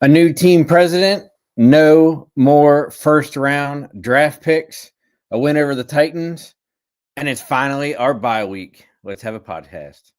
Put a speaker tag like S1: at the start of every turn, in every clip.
S1: A new team president, no more first round draft picks, a win over the Titans, and it's finally our bye week. Let's have a podcast.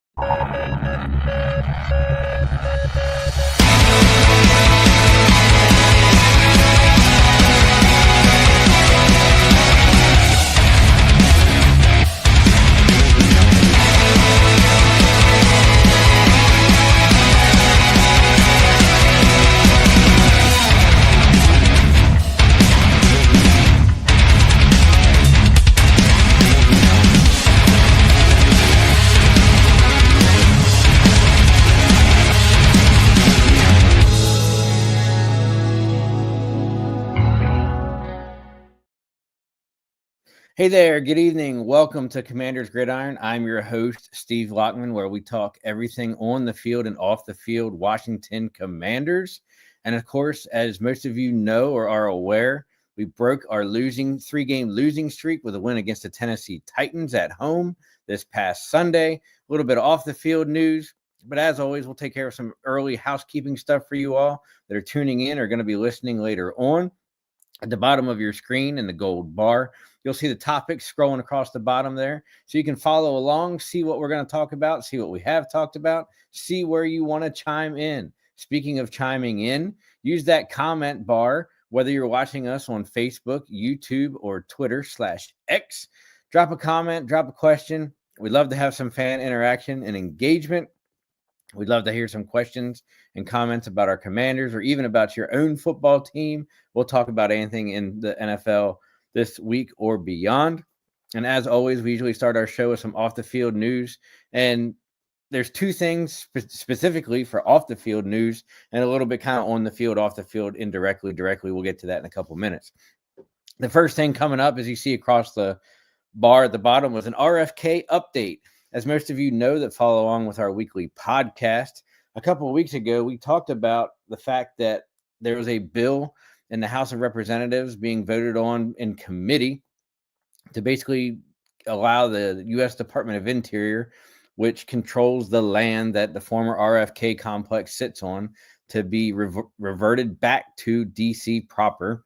S1: Hey there, good evening. Welcome to Commanders Gridiron. I'm your host, Steve Lockman, where we talk everything on the field and off the field, Washington Commanders. And of course, as most of you know or are aware, we broke our three-game losing streak with a win against the Tennessee Titans at home this past Sunday. A little bit of off the field news, but as always, we'll take care of some early housekeeping stuff for you all that are tuning in or going to be listening later on. At the bottom of your screen in the gold bar, you'll see the topics scrolling across the bottom there. So you can follow along, see what we're going to talk about, see what we have talked about, see where you want to chime in. Speaking of chiming in, use that comment bar, whether you're watching us on Facebook, YouTube, or Twitter/X. Drop a comment, drop a question. We'd love to have some fan interaction and engagement. We'd love to hear some questions and comments about our Commanders or even about your own football team. We'll talk about anything in the NFL this week or beyond. And as always, we usually start our show with some off-the-field news. And there's two things specifically for off-the-field news and a little bit kind of on the field, off the field, indirectly, directly. We'll get to that in a couple minutes. The first thing coming up, as you see across the bar at the bottom, was an RFK update. As most of you know that follow along with our weekly podcast, a couple of weeks ago, we talked about the fact that there was a bill in the House of Representatives being voted on in committee to basically allow the U.S. Department of Interior, which controls the land that the former RFK complex sits on, to be reverted back to D.C. proper.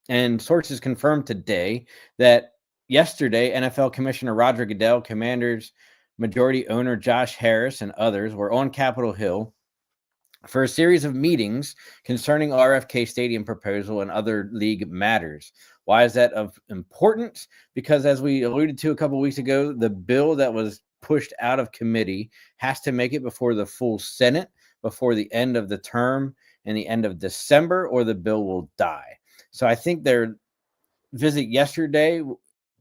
S1: And sources confirmed today that yesterday, NFL Commissioner Roger Goodell, Commanders majority owner Josh Harris, and others were on Capitol Hill for a series of meetings concerning RFK Stadium proposal and other league matters. Why is that of importance? Because as we alluded to a couple of weeks ago, the bill that was pushed out of committee has to make it before the full Senate, before the end of the term and the end of December, or the bill will die. So I think their visit yesterday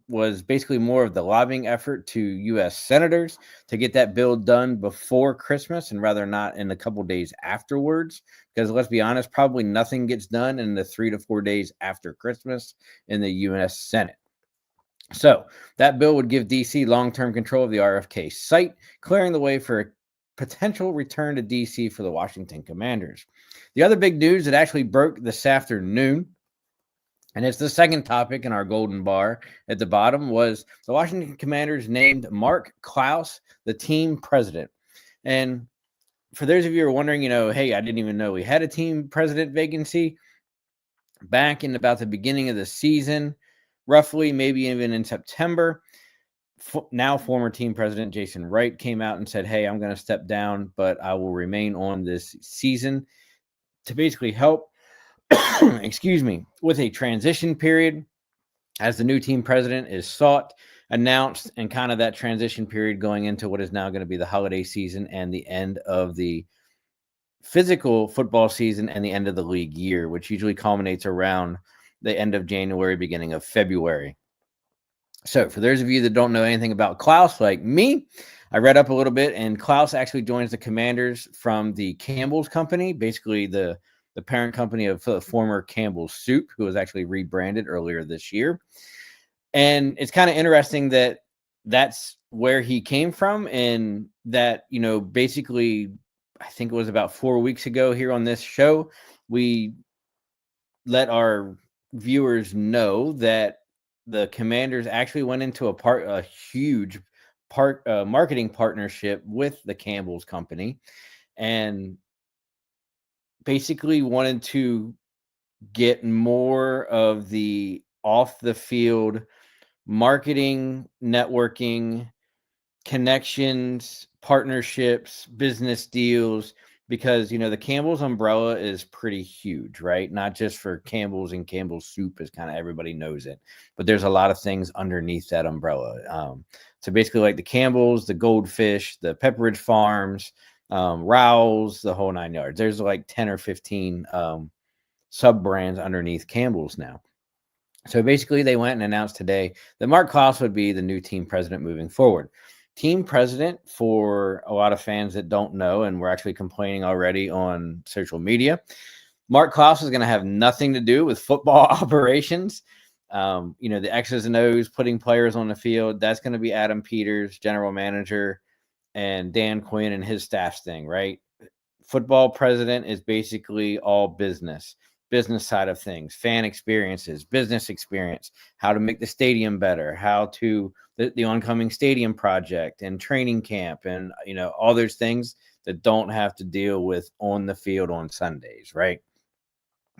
S1: was basically more of the lobbying effort to U.S. senators to get that bill done before Christmas and rather not in a couple days afterwards. Because let's be honest, probably nothing gets done in the 3 to 4 days after Christmas in the U.S. Senate. So that bill would give D.C. long-term control of the RFK site, clearing the way for a potential return to D.C. for the Washington Commanders. The other big news that actually broke this afternoon, and it's the second topic in our golden bar at the bottom, was the Washington Commanders named Mark Klaus the team president. And for those of you who are wondering, hey, I didn't even know we had a team president vacancy. Back in about the beginning of the season, roughly, maybe even in September, now former team president Jason Wright came out and said, hey, I'm going to step down, but I will remain on this season to basically help with a transition period as the new team president is sought, announced, and kind of that transition period going into what is now going to be the holiday season and the end of the physical football season and the end of the league year, which usually culminates around the end of January, beginning of February. So for those of you that don't know anything about Klaus like me, I read up a little bit, and Klaus actually joins the Commanders from the Campbell's Company, basically the parent company of the former Campbell's Soup, who was actually rebranded earlier this year. And it's kind of interesting that that's where he came from, and that, basically, I think it was about 4 weeks ago here on this show, we let our viewers know that the Commanders actually went into a huge marketing partnership with the Campbell's Company. And basically wanted to get more of the off the field marketing, networking, connections, partnerships, business deals, because the Campbell's umbrella is pretty huge, right? Not just for Campbell's and Campbell's soup, as kind of everybody knows it, but there's a lot of things underneath that umbrella. So basically, like the Campbell's, the Goldfish, the Pepperidge Farms, Rowell's, the whole 9 yards. There's like 10 or 15 sub brands underneath Campbell's now. So basically, they went and announced today that Mark Klaus would be the new team president moving forward. Team president, for a lot of fans that don't know, and we're actually complaining already on social media, Mark Klaus is going to have nothing to do with football operations. The X's and O's, putting players on the field, that's going to be Adam Peters, general manager, and Dan Quinn and his staff's thing, right? Football president is basically all business side of things, fan experiences, business experience, how to make the stadium better, how to the oncoming stadium project and training camp, and all those things that don't have to deal with on the field on Sundays, right?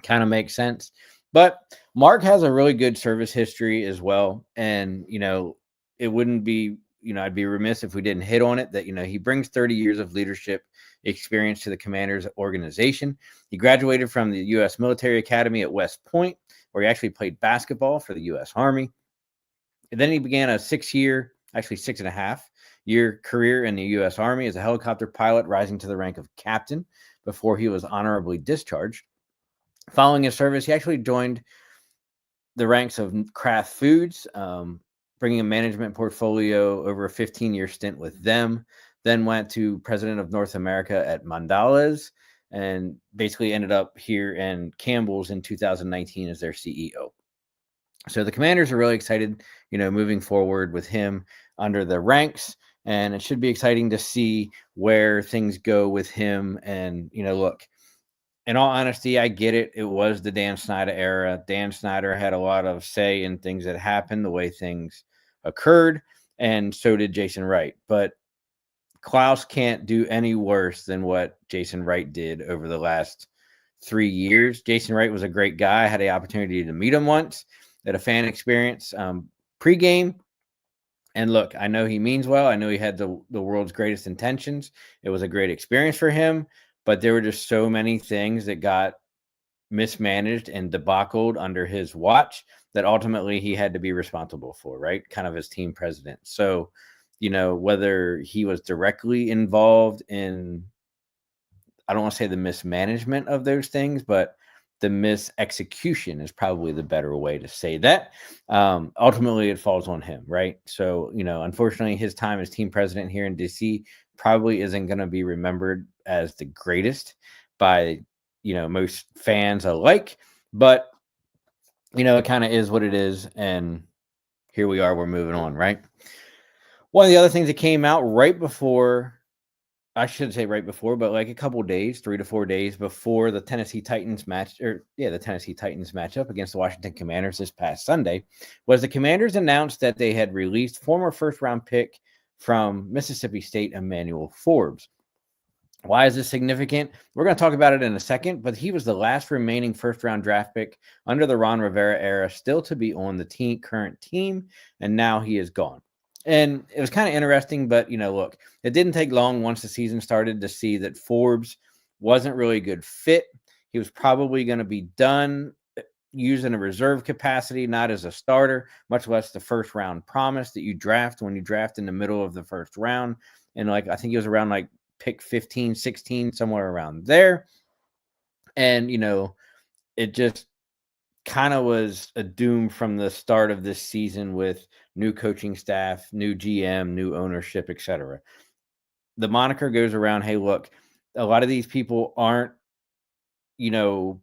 S1: Kind of makes sense. But Mark has a really good service history as well, and it wouldn't be I'd be remiss if we didn't hit on it that he brings 30 years of leadership experience to the Commanders organization. He graduated from the U.S. Military Academy at West Point, where he actually played basketball for the U.S. Army. And then he began a 6.5-year career in the U.S. Army as a helicopter pilot, rising to the rank of captain before he was honorably discharged. Following his service, he actually joined the ranks of Kraft Foods, bringing a management portfolio over a 15-year stint with them. Then went to president of North America at Mondelez, and basically ended up here in Campbell's in 2019 as their CEO. So the Commanders are really excited, moving forward with him under the ranks, and it should be exciting to see where things go with him. And, look, in all honesty, I get it. It was the Dan Snyder era. Dan Snyder had a lot of say in things that happened, the way things occurred, and so did Jason Wright. But Klaus can't do any worse than what Jason Wright did over the last 3 years. Jason Wright was a great guy. I had the opportunity to meet him once at a fan experience pregame. And look, I know he means well. I know he had the world's greatest intentions. It was a great experience for him, but there were just so many things that got mismanaged and debacled under his watch that ultimately he had to be responsible for, right? Kind of as team president. So, whether he was directly involved in, I don't want to say the mismanagement of those things, but the misexecution is probably the better way to say that. Ultimately, it falls on him, right? So, unfortunately, his time as team president here in DC probably isn't going to be remembered as the greatest by, most fans alike. But, it kind of is what it is. And here we are, we're moving on, right? One of the other things that came out right before, I shouldn't say right before, but like a couple days, 3 to 4 days before the Tennessee Titans matchup against the Washington Commanders this past Sunday, was the Commanders announced that they had released former first-round pick from Mississippi State, Emmanuel Forbes. Why is this significant? We're going to talk about it in a second, but he was the last remaining first-round draft pick under the Ron Rivera era still to be on the current team, and now he is gone. And it was kind of interesting, but, look, it didn't take long once the season started to see that Forbes wasn't really a good fit. He was probably going to be done used in a reserve capacity, not as a starter, much less the first round promise that you draft when you draft in the middle of the first round. And I think he was around pick 15, 16, somewhere around there. And, it just kind of was a doom from the start of this season with new coaching staff, new GM, new ownership, etc. The moniker goes around, hey, look, a lot of these people aren't, they're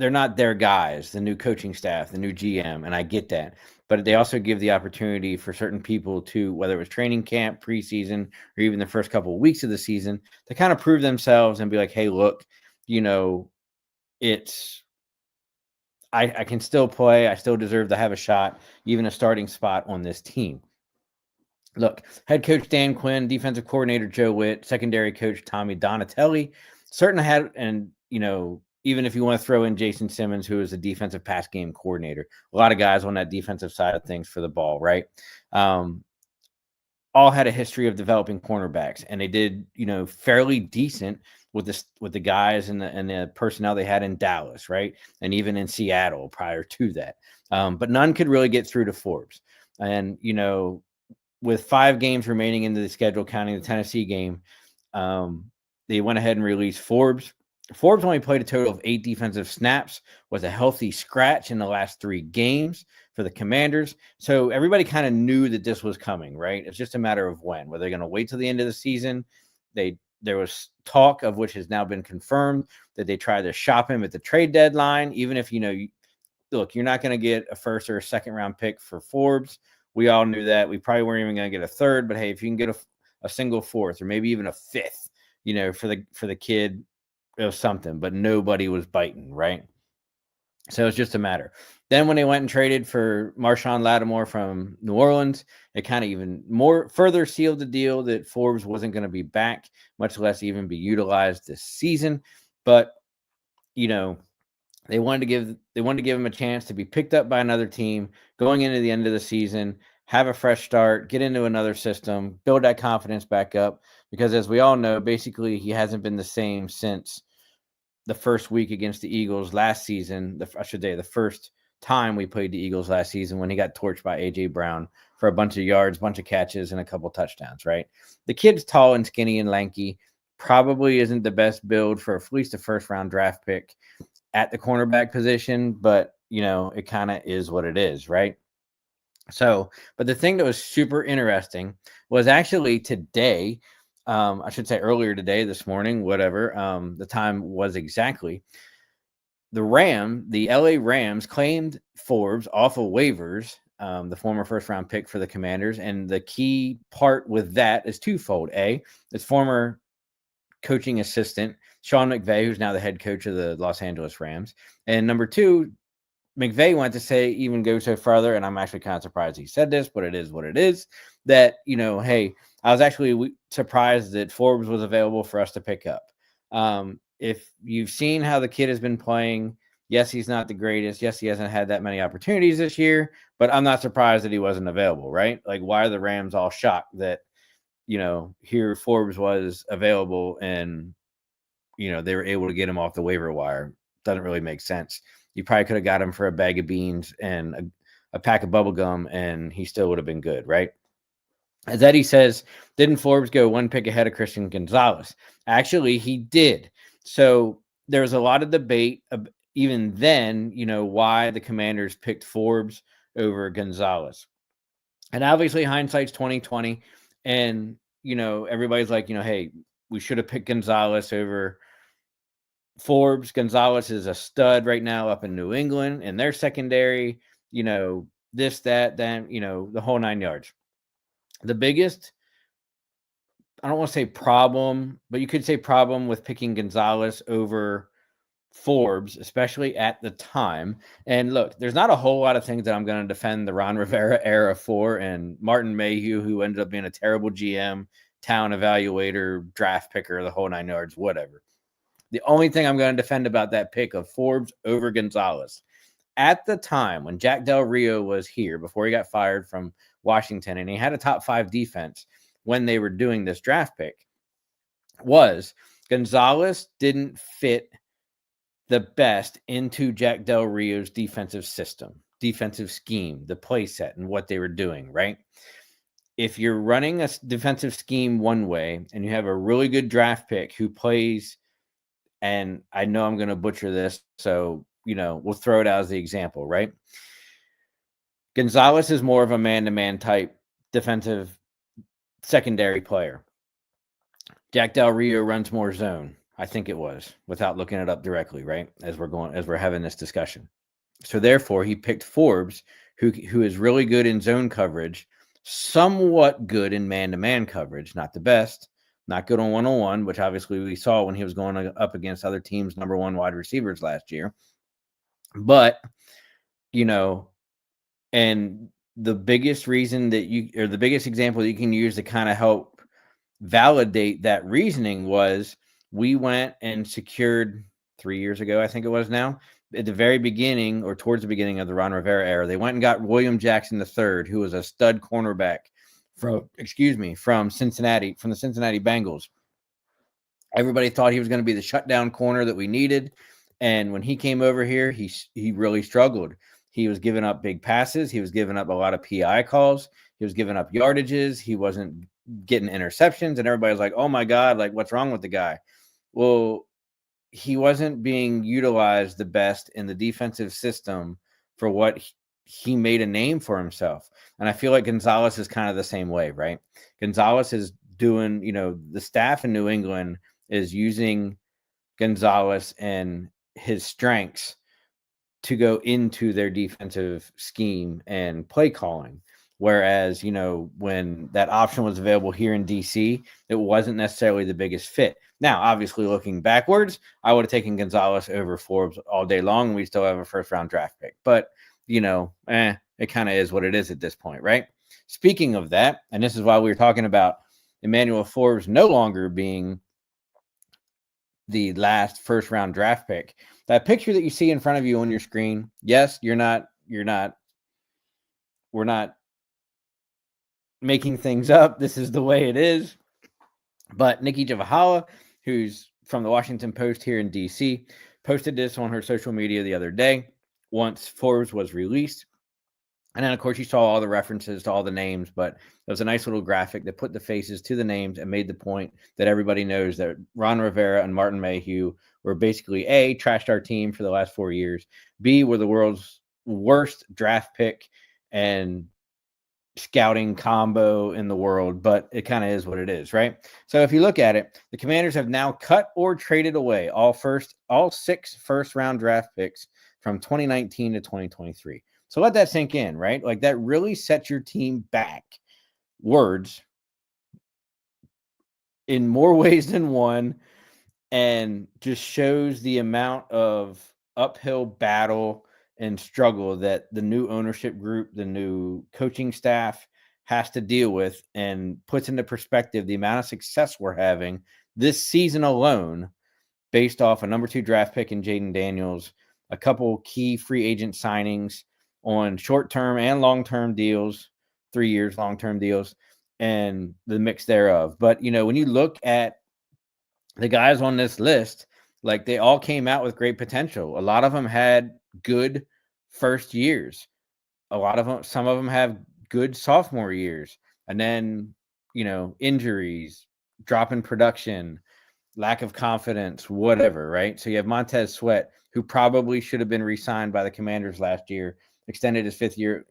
S1: not their guys, the new coaching staff, the new GM, and I get that. But they also give the opportunity for certain people to, whether it was training camp, preseason, or even the first couple of weeks of the season, to kind of prove themselves and be like, hey, look, it's, I can still play. I still deserve to have a shot, even a starting spot on this team. Look, head coach Dan Quinn, defensive coordinator Joe Witt, secondary coach Tommy Donatelli, certainly had, and even if you want to throw in Jason Simmons, who is a defensive pass game coordinator, a lot of guys on that defensive side of things for the ball, right? All had a history of developing cornerbacks, and they did, fairly decent with the guys and the personnel they had in Dallas, right? And even in Seattle prior to that. But none could really get through to Forbes. And, with 5 games remaining into the schedule, counting the Tennessee game, they went ahead and released Forbes. Forbes only played a total of 8 defensive snaps, was a healthy scratch in the last 3 games for the Commanders. So everybody kind of knew that this was coming, right? It's just a matter of when. Were they going to wait till the end of the season? There was talk, of which has now been confirmed, that they tried to shop him at the trade deadline. Even if, look, you're not going to get a first or a second round pick for Forbes. We all knew that. We probably weren't even going to get a third, but hey, if you can get a single fourth or maybe even a fifth, for the kid, it was something, but nobody was biting, right? So it's just a matter. Then when they went and traded for Marshawn Lattimore from New Orleans, it kind of even more further sealed the deal that Forbes wasn't going to be back, much less even be utilized this season. But they wanted to give him a chance to be picked up by another team going into the end of the season, have a fresh start, get into another system, build that confidence back up. Because as we all know, basically he hasn't been the same since the first week against the Eagles last season. The first time we played the Eagles last season, when he got torched by A.J. Brown for a bunch of yards, bunch of catches, and a couple touchdowns, right? The kid's tall and skinny and lanky, probably isn't the best build for at least a first-round draft pick at the cornerback position, but, it kind of is what it is, right? So, but the thing that was super interesting was actually today, I should say earlier today, this morning, whatever, the time was exactly, the LA Rams claimed Forbes off of waivers, the former first-round pick for the Commanders, and the key part with that is twofold. A, it's former coaching assistant Sean McVay, who's now the head coach of the Los Angeles Rams, and number 2, McVay went to say, even go so further, and I'm actually kind of surprised he said this, but it is what it is, that, hey, I was actually surprised that Forbes was available for us to pick up. If you've seen how the kid has been playing, yes, he's not the greatest. Yes, he hasn't had that many opportunities this year, but I'm not surprised that he wasn't available, right? Like, why are the Rams all shocked that, here Forbes was available and, they were able to get him off the waiver wire? Doesn't really make sense. You probably could have got him for a bag of beans and a pack of bubble gum, and he still would have been good, right? As Eddie says, didn't Forbes go 1 pick ahead of Christian Gonzalez? Actually, he did. So there was a lot of debate, even then, why the Commanders picked Forbes over Gonzalez. And obviously, hindsight's 2020, and everybody's like, hey, we should have picked Gonzalez over Forbes. Gonzalez is a stud right now up in New England, and their secondary, this, that, then, the whole 9 yards. The biggest, I don't want to say problem, but you could say problem with picking Gonzalez over Forbes, especially at the time. And look, there's not a whole lot of things that I'm going to defend the Ron Rivera era for, and Martin Mayhew, who ended up being a terrible GM, talent evaluator, draft picker, the whole 9 yards, whatever. The only thing I'm going to defend about that pick of Forbes over Gonzalez, at the time when Jack Del Rio was here, before he got fired from Washington, and he had a top 5 defense when they were doing this draft pick, was Gonzalez didn't fit the best into Jack Del Rio's defensive system, defensive scheme, the play set, and what they were doing, right? If you're running a defensive scheme one way and you have a really good draft pick who plays, and I know I'm going to butcher this, so, we'll throw it out as the example, right? Gonzalez is more of a man-to-man type defensive secondary player. Jack Del Rio runs more zone, I think it was, without looking it up directly, right? As we're having this discussion. So therefore, he picked Forbes, who is really good in zone coverage, somewhat good in man-to-man coverage, not the best, not good on one-on-one, which obviously we saw when he was going up against other teams' number 1 wide receivers last year. But, and the biggest reason that the biggest example that you can use to kind of help validate that reasoning was we went and secured 3 years ago, I think it was now, at the very beginning or towards the beginning of the Ron Rivera era, they went and got William Jackson III, who was a stud cornerback from Cincinnati, from the Cincinnati Bengals. Everybody thought he was going to be the shutdown corner that we needed. And when he came over here, he really struggled. He was giving up big passes. He was giving up a lot of PI calls. He was giving up yardages. He wasn't getting interceptions. And everybody was like, oh my God, like what's wrong with the guy? Well, he wasn't being utilized the best in the defensive system for what he made a name for himself. And I feel like Gonzalez is kind of the same way, right? Gonzalez is doing, the staff in New England is using Gonzalez and his strengths to go into their defensive scheme and play calling. Whereas, when that option was available here in DC, it wasn't necessarily the biggest fit. Now, obviously, looking backwards, I would have taken Gonzalez over Forbes all day long, and we still have a first-round draft pick. But, it kind of is what it is at this point, right? Speaking of that, and this is why we were talking about Emmanuel Forbes no longer being the last first-round draft pick. That picture that you see in front of you on your screen, yes, we're not making things up. This is the way it is. But Nikki Javahala, who's from the Washington Post here in DC, posted this on her social media the other day once Forbes was released. And then, of course, you saw all the references to all the names, but there was a nice little graphic that put the faces to the names and made the point that everybody knows that Ron Rivera and Martin Mayhew were basically A, trashed our team for the last 4 years, B, were the world's worst draft pick and scouting combo in the world, but it kind of is what it is, right? So if you look at it, the Commanders have now cut or traded away all 6 first-round draft picks from 2019 to 2023. So let that sink in, right? Like that really sets your team back words in more ways than one and just shows the amount of uphill battle and struggle that the new ownership group, the new coaching staff has to deal with, and puts into perspective the amount of success we're having this season alone based off a number 2 draft pick in Jaden Daniels, a couple key free agent signings on short-term and long-term deals, 3 years long-term deals, and the mix thereof. But, when you look at the guys on this list, like they all came out with great potential. A lot of them had good first years. Some of them have good sophomore years. And then, injuries, drop in production, lack of confidence, whatever, right? So you have Montez Sweat, who probably should have been re-signed by the Commanders last year, extended his 5th year,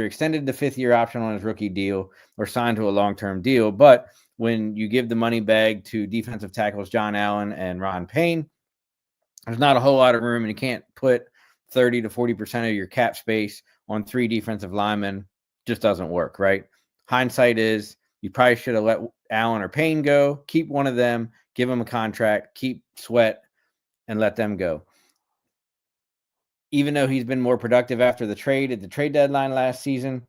S1: extended the 5th year option on his rookie deal or signed to a long-term deal. But when you give the money bag to defensive tackles John Allen and Ron Payne, there's not a whole lot of room, and you can't put 30 to 40% of your cap space on 3 defensive linemen. Just doesn't work, right? Hindsight is you probably should have let Allen or Payne go, keep one of them, give them a contract, keep Sweat, and let them go. Even though he's been more productive after the trade at the trade deadline last season,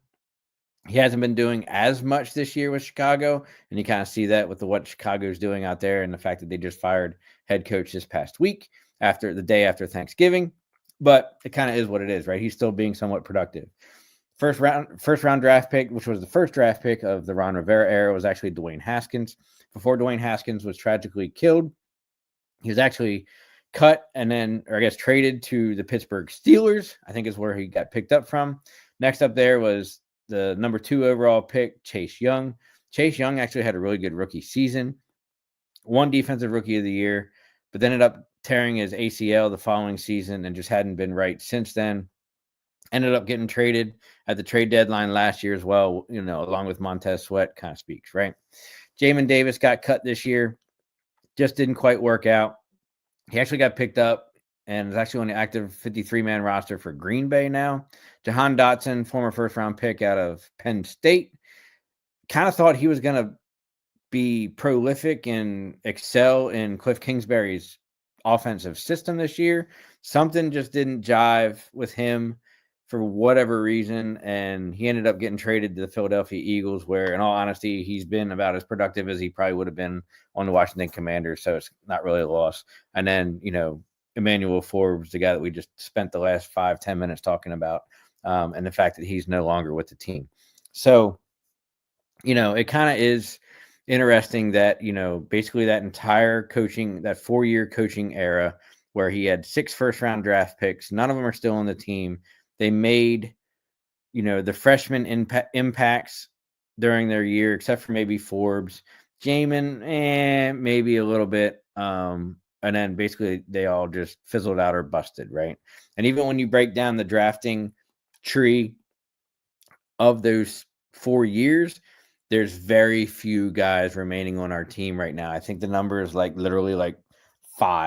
S1: he hasn't been doing as much this year with Chicago, and you kind of see that with what Chicago's doing out there and the fact that they just fired head coach this past week after the day after Thanksgiving. But it kind of is what it is, right? He's still being somewhat productive. First round draft pick, which was the first draft pick of the Ron Rivera era, was actually Dwayne Haskins. Before Dwayne Haskins was tragically killed, he was actually cut and then, or I guess, traded to the Pittsburgh Steelers, I think is where he got picked up from. Next up there was the number 2 overall pick, Chase Young. Chase Young actually had a really good rookie season, won Defensive Rookie of the Year, but then ended up tearing his ACL the following season and just hadn't been right since then. Ended up getting traded at the trade deadline last year as well, along with Montez Sweat, kind of speaks, right? Jamin Davis got cut this year, just didn't quite work out. He actually got picked up and is actually on the active 53-man roster for Green Bay now. Jahan Dotson, former first-round pick out of Penn State, kind of thought he was going to be prolific and excel in Cliff Kingsbury's offensive system this year. Something just didn't jive with him for whatever reason, and he ended up getting traded to the Philadelphia Eagles, where, in all honesty, he's been about as productive as he probably would have been on the Washington Commanders, so it's not really a loss. And then, Emmanuel Forbes, the guy that we just spent the last 5-10 minutes talking about, and the fact that he's no longer with the team. So, it kind of is interesting that, basically that entire coaching, that 4-year coaching era where he had 6 first-round draft picks, none of them are still on the team. They made, the freshman impacts during their year, except for maybe Forbes. Jamin, maybe a little bit. And then basically they all just fizzled out or busted, right? And even when you break down the drafting tree of those 4 years, there's very few guys remaining on our team right now. I think the number is literally 4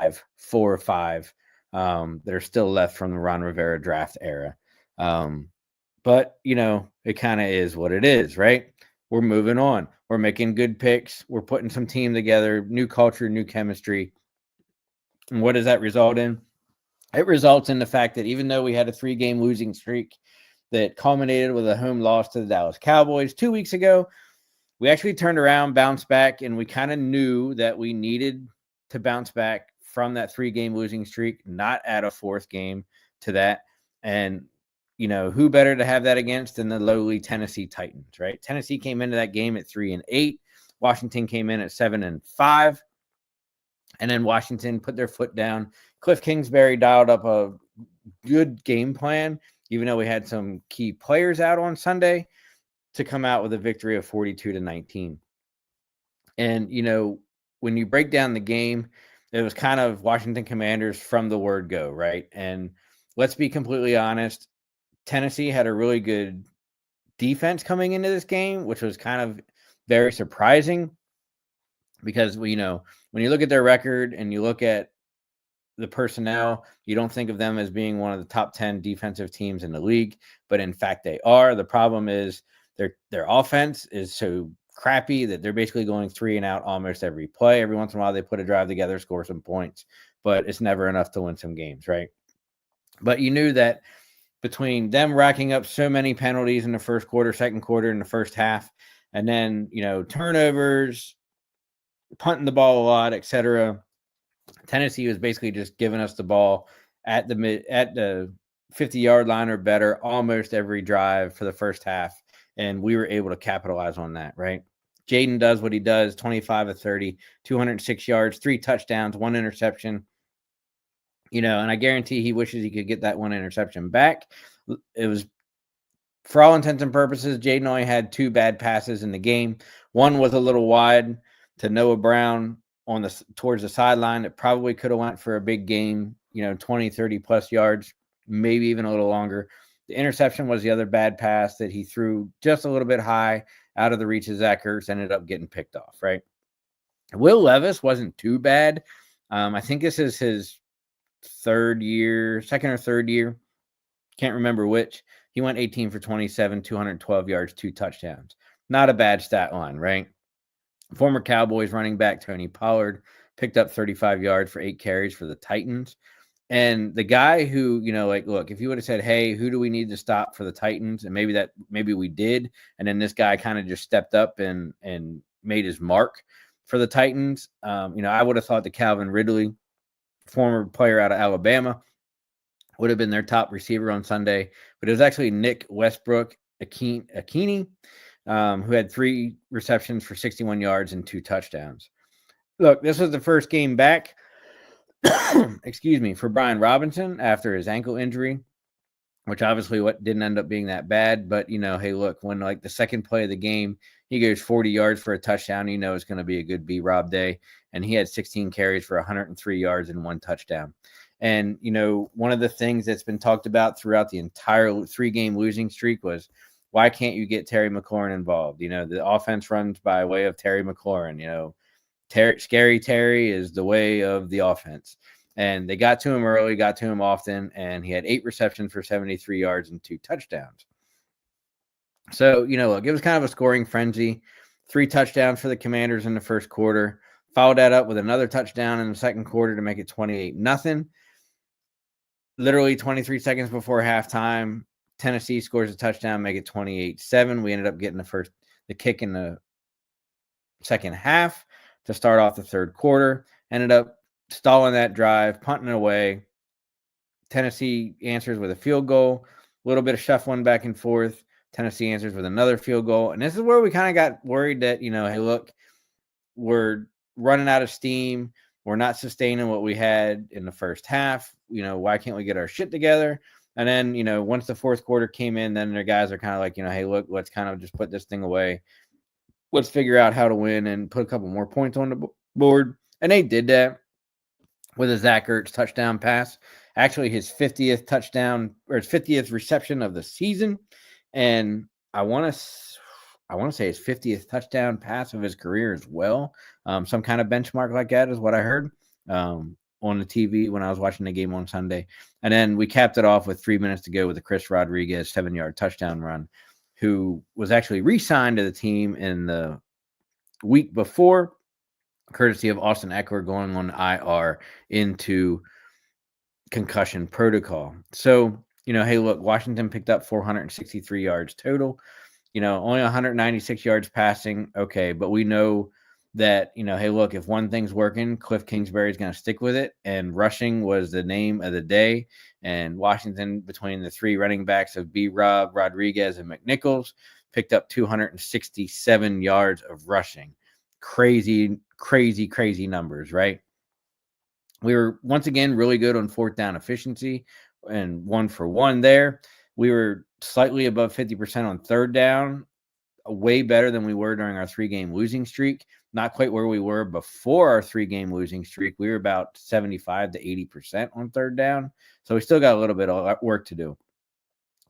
S1: or 5 that are still left from the Ron Rivera draft era. But, it kind of is what it is, right? We're moving on. We're making good picks. We're putting some team together, new culture, new chemistry. And what does that result in? It results in the fact that even though we had a 3-game losing streak that culminated with a home loss to the Dallas Cowboys 2 weeks ago, we actually turned around, bounced back, and we kind of knew that we needed to bounce back from that 3-game losing streak, not add a 4th game to that. And, who better to have that against than the lowly Tennessee Titans, right? Tennessee came into that game at 3-8. Washington came in at 7-5. And then Washington put their foot down. Cliff Kingsbury dialed up a good game plan, even though we had some key players out on Sunday, to come out with a victory of 42-19. And, when you break down the game, it was kind of Washington Commanders from the word go, right? And let's be completely honest, Tennessee had a really good defense coming into this game, which was kind of very surprising because, when you look at their record and you look at the personnel, you don't think of them as being one of the top 10 defensive teams in the league, but in fact they are. The problem is their offense is so crappy that they're basically going 3 and out almost every play. Every once in a while they put a drive together, score some points, but it's never enough to win some games, right? But you knew that between them racking up so many penalties in the first quarter, second quarter, in the first half, and then, turnovers, punting the ball a lot, etc., Tennessee was basically just giving us the ball at the 50-yard line or better almost every drive for the first half, and we were able to capitalize on that, right? Jaden does what he does, 25 of 30, 206 yards, 3 touchdowns, 1 interception. And I guarantee he wishes he could get that 1 interception back. It was, for all intents and purposes, Jaden only had 2 bad passes in the game. One was a little wide to Noah Brown towards the sideline. It probably could have went for a big game, 20, 30 plus yards, maybe even a little longer. The interception was the other bad pass that he threw just a little bit high out of the reach of Zach Ertz, ended up getting picked off, right? Will Levis wasn't too bad. I think this is his second or third year. Can't remember which. He went 18 for 27, 212 yards, 2 touchdowns. Not a bad stat line, right? Former Cowboys running back Tony Pollard picked up 35 yards for 8 carries for the Titans. And the guy who, look, if you would have said, hey, who do we need to stop for the Titans? And maybe we did. And then this guy kind of just stepped up and made his mark for the Titans. I would have thought that Calvin Ridley, former player out of Alabama, would have been their top receiver on Sunday. But it was actually Nick Westbrook Akini, who had 3 receptions for 61 yards and 2 touchdowns. Look, this was the first game back, excuse me, for Brian Robinson after his ankle injury, which obviously didn't end up being that bad. But, hey, look, when the second play of the game, he goes 40 yards for a touchdown, it's going to be a good B-Rob day. And he had 16 carries for 103 yards and 1 touchdown. And, one of the things that's been talked about throughout the entire 3-game losing streak was, why can't you get Terry McLaurin involved? The offense runs by way of Terry McLaurin. Scary Terry is the way of the offense. And they got to him early, got to him often, and he had 8 receptions for 73 yards and 2 touchdowns. So, look, it was kind of a scoring frenzy. 3 touchdowns for the Commanders in the first quarter. Followed that up with another touchdown in the second quarter to make it 28-0. Literally 23 seconds before halftime, Tennessee scores a touchdown, make it 28-7. We ended up getting the kick in the second half to start off the third quarter. Ended up stalling that drive, punting it away. Tennessee answers with a field goal, a little bit of shuffling back and forth. Tennessee answers with another field goal. And this is where we kind of got worried that, hey, look, we're running out of steam. We're not sustaining what we had in the first half. Why can't we get our shit together? And then, once the fourth quarter came in, then their guys are kind of like, hey, look, let's kind of just put this thing away. Let's figure out how to win and put a couple more points on the board. And they did that with a Zach Ertz touchdown pass. Actually, his 50th touchdown or his 50th reception of the season. And I want to say his 50th touchdown pass of his career as well. Some kind of benchmark like that is what I heard on the TV when I was watching the game on Sunday. And then we capped it off with 3 minutes to go with the Chris Rodriguez 7-yard touchdown run, who was actually re-signed to the team in the week before, courtesy of Austin Eckler going on IR into concussion protocol. So, hey, look, Washington picked up 463 yards total. Only 196 yards passing. Okay, but we know that, hey, look, if one thing's working, Cliff Kingsbury is going to stick with it. And rushing was the name of the day. And Washington, between the three running backs of B-Rob, Rodriguez, and McNichols, picked up 267 yards of rushing. Crazy, crazy, crazy numbers, right? We were, once again, really good on fourth down efficiency and 1-for-1 there. We were slightly above 50% on third down, way better than we were during our 3-game losing streak. Not quite where we were before our 3-game losing streak. We were about 75 to 80% on third down. So we still got a little bit of work to do.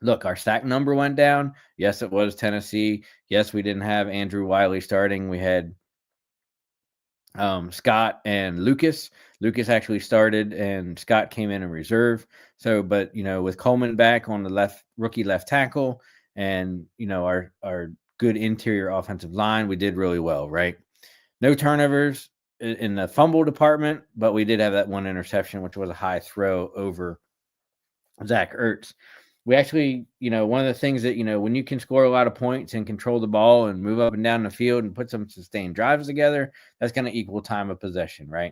S1: Look, our sack number went down. Yes, it was Tennessee. Yes, we didn't have Andrew Wiley starting. We had Scott and Lucas. Lucas actually started and Scott came in reserve. So, but, with Coleman back on the rookie left tackle and, our good interior offensive line, we did really well, right? No turnovers in the fumble department, but we did have that one interception, which was a high throw over Zach Ertz. We actually, one of the things that, when you can score a lot of points and control the ball and move up and down the field and put some sustained drives together, that's going to equal time of possession, right?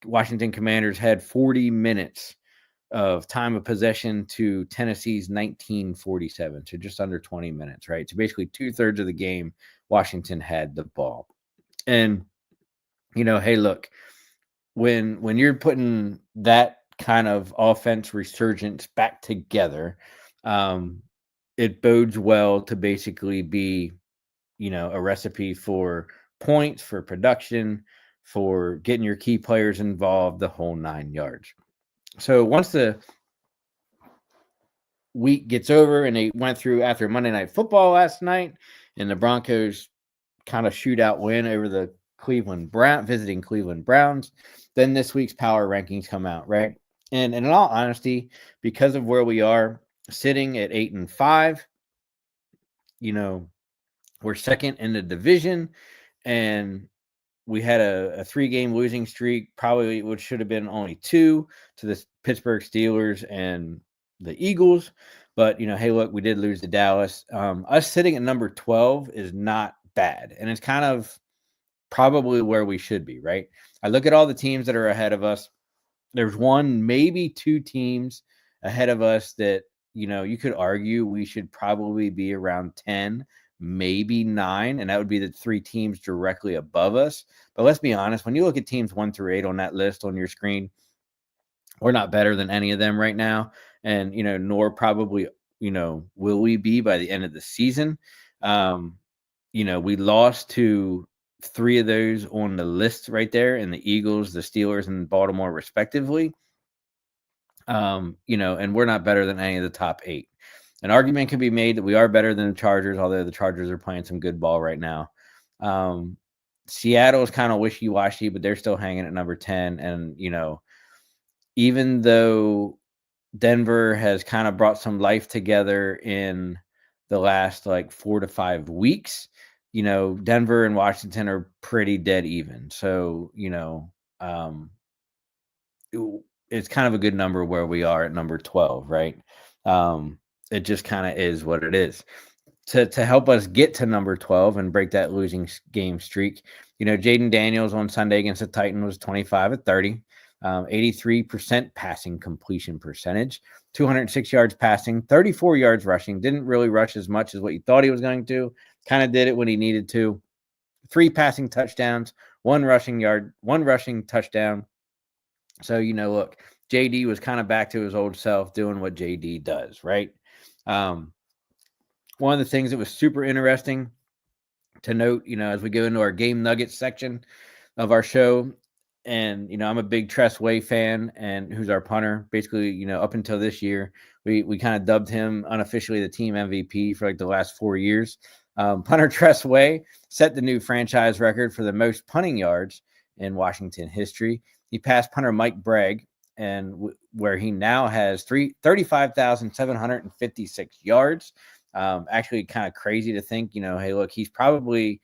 S1: Washington Commanders had 40 minutes of time of possession to Tennessee's 1947, so just under 20 minutes, right? So basically 2/3 of the game, Washington had the ball. And, hey, look, when you're putting that kind of offense resurgence back together, it bodes well to basically be, a recipe for points, for production, for getting your key players involved, the whole 9 yards. So once the week gets over and they went through after Monday Night Football last night and the Broncos kind of shootout win over the visiting Cleveland Browns, then this week's power rankings come out, right? And in all honesty, because of where we are sitting at 8-5, we're second in the division, and we had a 3-game losing streak, probably which should have been only 2 to the Pittsburgh Steelers and the Eagles. But, hey, look, we did lose to Dallas. Us sitting at number 12 is not bad, and it's kind of probably where we should be, right? I look at all the teams that are ahead of us. There's one, maybe 2 teams ahead of us that, you could argue we should probably be around 10, maybe 9, and that would be the 3 teams directly above us. But let's be honest, when you look at teams 1 through 8 on that list on your screen, we're not better than any of them right now. And, nor probably, will we be by the end of the season. We lost to 3 of those on the list right there, and the Eagles, the Steelers, and Baltimore respectively. And we're not better than any of the top 8. An argument can be made that we are better than the Chargers, although the Chargers are playing some good ball right now. Seattle is kind of wishy-washy, but they're still hanging at number 10. And, even though Denver has kind of brought some life together in the last 4 to 5 weeks, Denver and Washington are pretty dead even. So, it's kind of a good number where we are at number 12, right? It just kind of is what it is. To help us get to number 12 and break that losing game streak, Jaden Daniels on Sunday against the Titans was 25 of 30, 83% passing completion percentage, 206 yards passing, 34 yards rushing. Didn't really rush as much as what you thought he was going to. Kind of did it when he needed to. 3 passing touchdowns, 1 rushing touchdown. So, look, JD was kind of back to his old self doing what JD does, right? One of the things that was super interesting to note, as we go into our game nuggets section of our show, and, I'm a big Tress Way fan, and who's our punter. Basically, up until this year, we kind of dubbed him unofficially the team MVP for like the last 4 years. Punter Tress Way set the new franchise record for the most punting yards in Washington history. He passed punter Mike Bragg, and where he now has 35,756 yards. Actually kind of crazy to think, hey, look, he's probably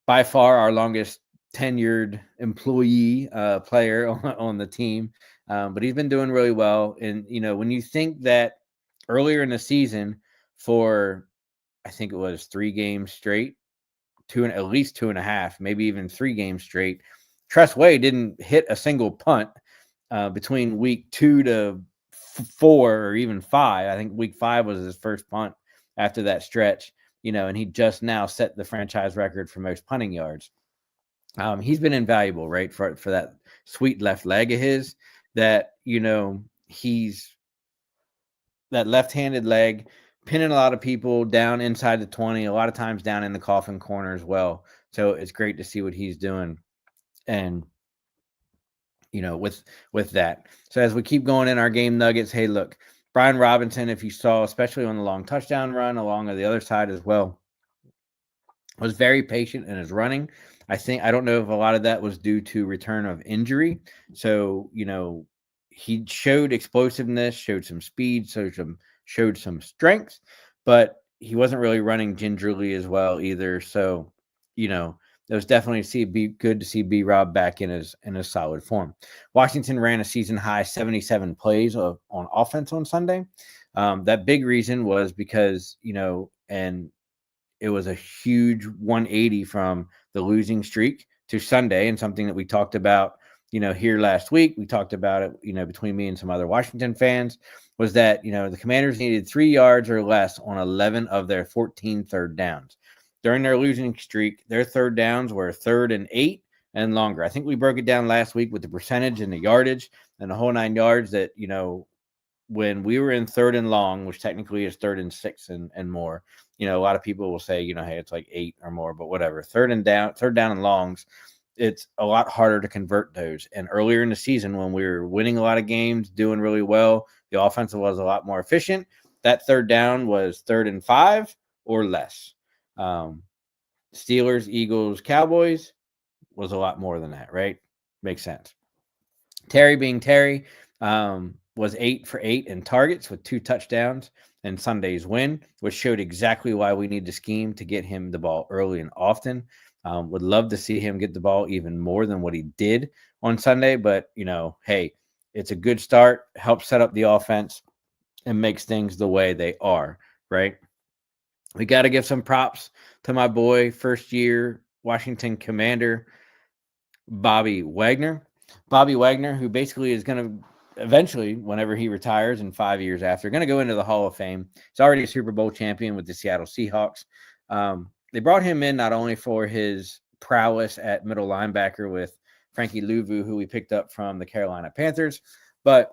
S1: by far our longest tenured employee player on the team. But he's been doing really well. And, when you think that earlier in the season for, I think it was 3 games straight, at least 2.5, maybe even 3 games straight, Tress Way didn't hit a single punt between week 2 to 4 or even 5. I think week 5 was his first punt after that stretch, and he just now set the franchise record for most punting yards. He's been invaluable, right, for that sweet left leg of his that, he's that left-handed leg pinning a lot of people down inside the 20, a lot of times down in the coffin corner as well. So it's great to see what he's doing. And, with that. So as we keep going in our game nuggets, hey, look, Brian Robinson, if you saw, especially on the long touchdown run along the other side as well, was very patient in his running. I don't know if a lot of that was due to return of injury. So, he showed explosiveness, showed some speed, showed some strength, but he wasn't really running gingerly as well either. So, it was definitely good to see B-Rob back in his solid form. Washington ran a season high 77 plays on offense on Sunday. That big reason was because, and it was a huge 180 from the losing streak to Sunday, and something that we talked about, here last week. We talked about it, between me and some other Washington fans, was that, the Commanders needed 3 yards or less on 11 of their 14 third downs. During their losing streak, their third downs were 3rd and 8 and longer. I think we broke it down last week with the percentage and the yardage and the whole 9 yards that, when we were in 3rd and long, which technically is 3rd and 6 and more, a lot of people will say, hey, it's like 8 or more, but whatever. Third down and longs, it's a lot harder to convert those. And earlier in the season, when we were winning a lot of games, doing really well, the offense was a lot more efficient. That third down was 3rd and 5 or less. Steelers, Eagles, Cowboys was a lot more than that, right? Makes sense. Terry being Terry was 8 for 8 in targets with 2 touchdowns in Sunday's win, which showed exactly why we need to scheme to get him the ball early and often. Would love to see him get the ball even more than what he did on Sunday, but, hey, it's a good start, helps set up the offense and makes things the way they are, right? We got to give some props to my boy, first-year Washington Commander, Bobby Wagner. Bobby Wagner, who basically is going to eventually, whenever he retires in 5 years after, going to go into the Hall of Fame. He's already a Super Bowl champion with the Seattle Seahawks. They brought him in not only for his prowess at middle linebacker with Frankie Louvu, who we picked up from the Carolina Panthers, but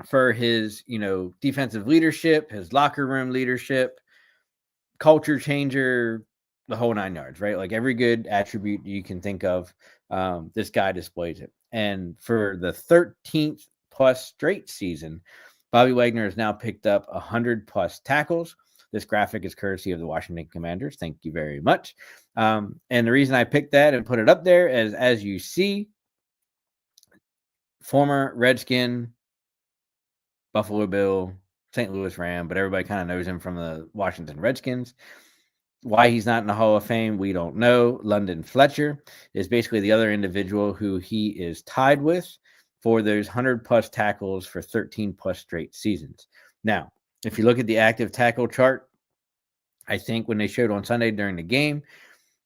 S1: for his, defensive leadership, his locker room leadership, culture changer, the whole 9 yards, right? Like every good attribute you can think of, this guy displays it. And for the 13th plus straight season, Bobby Wagner has now picked up 100 plus tackles. This graphic is courtesy of the Washington Commanders. Thank you very much. And the reason I picked that and put it up there is, as you see, former Redskin, Buffalo Bill, St. Louis Ram, but everybody kind of knows him from the Washington Redskins. Why he's not in the Hall of Fame, we don't know. London Fletcher is basically the other individual who he is tied with for those 100 plus tackles for 13 plus straight seasons. Now, If you look at the active tackle chart, I think when they showed on Sunday during the game,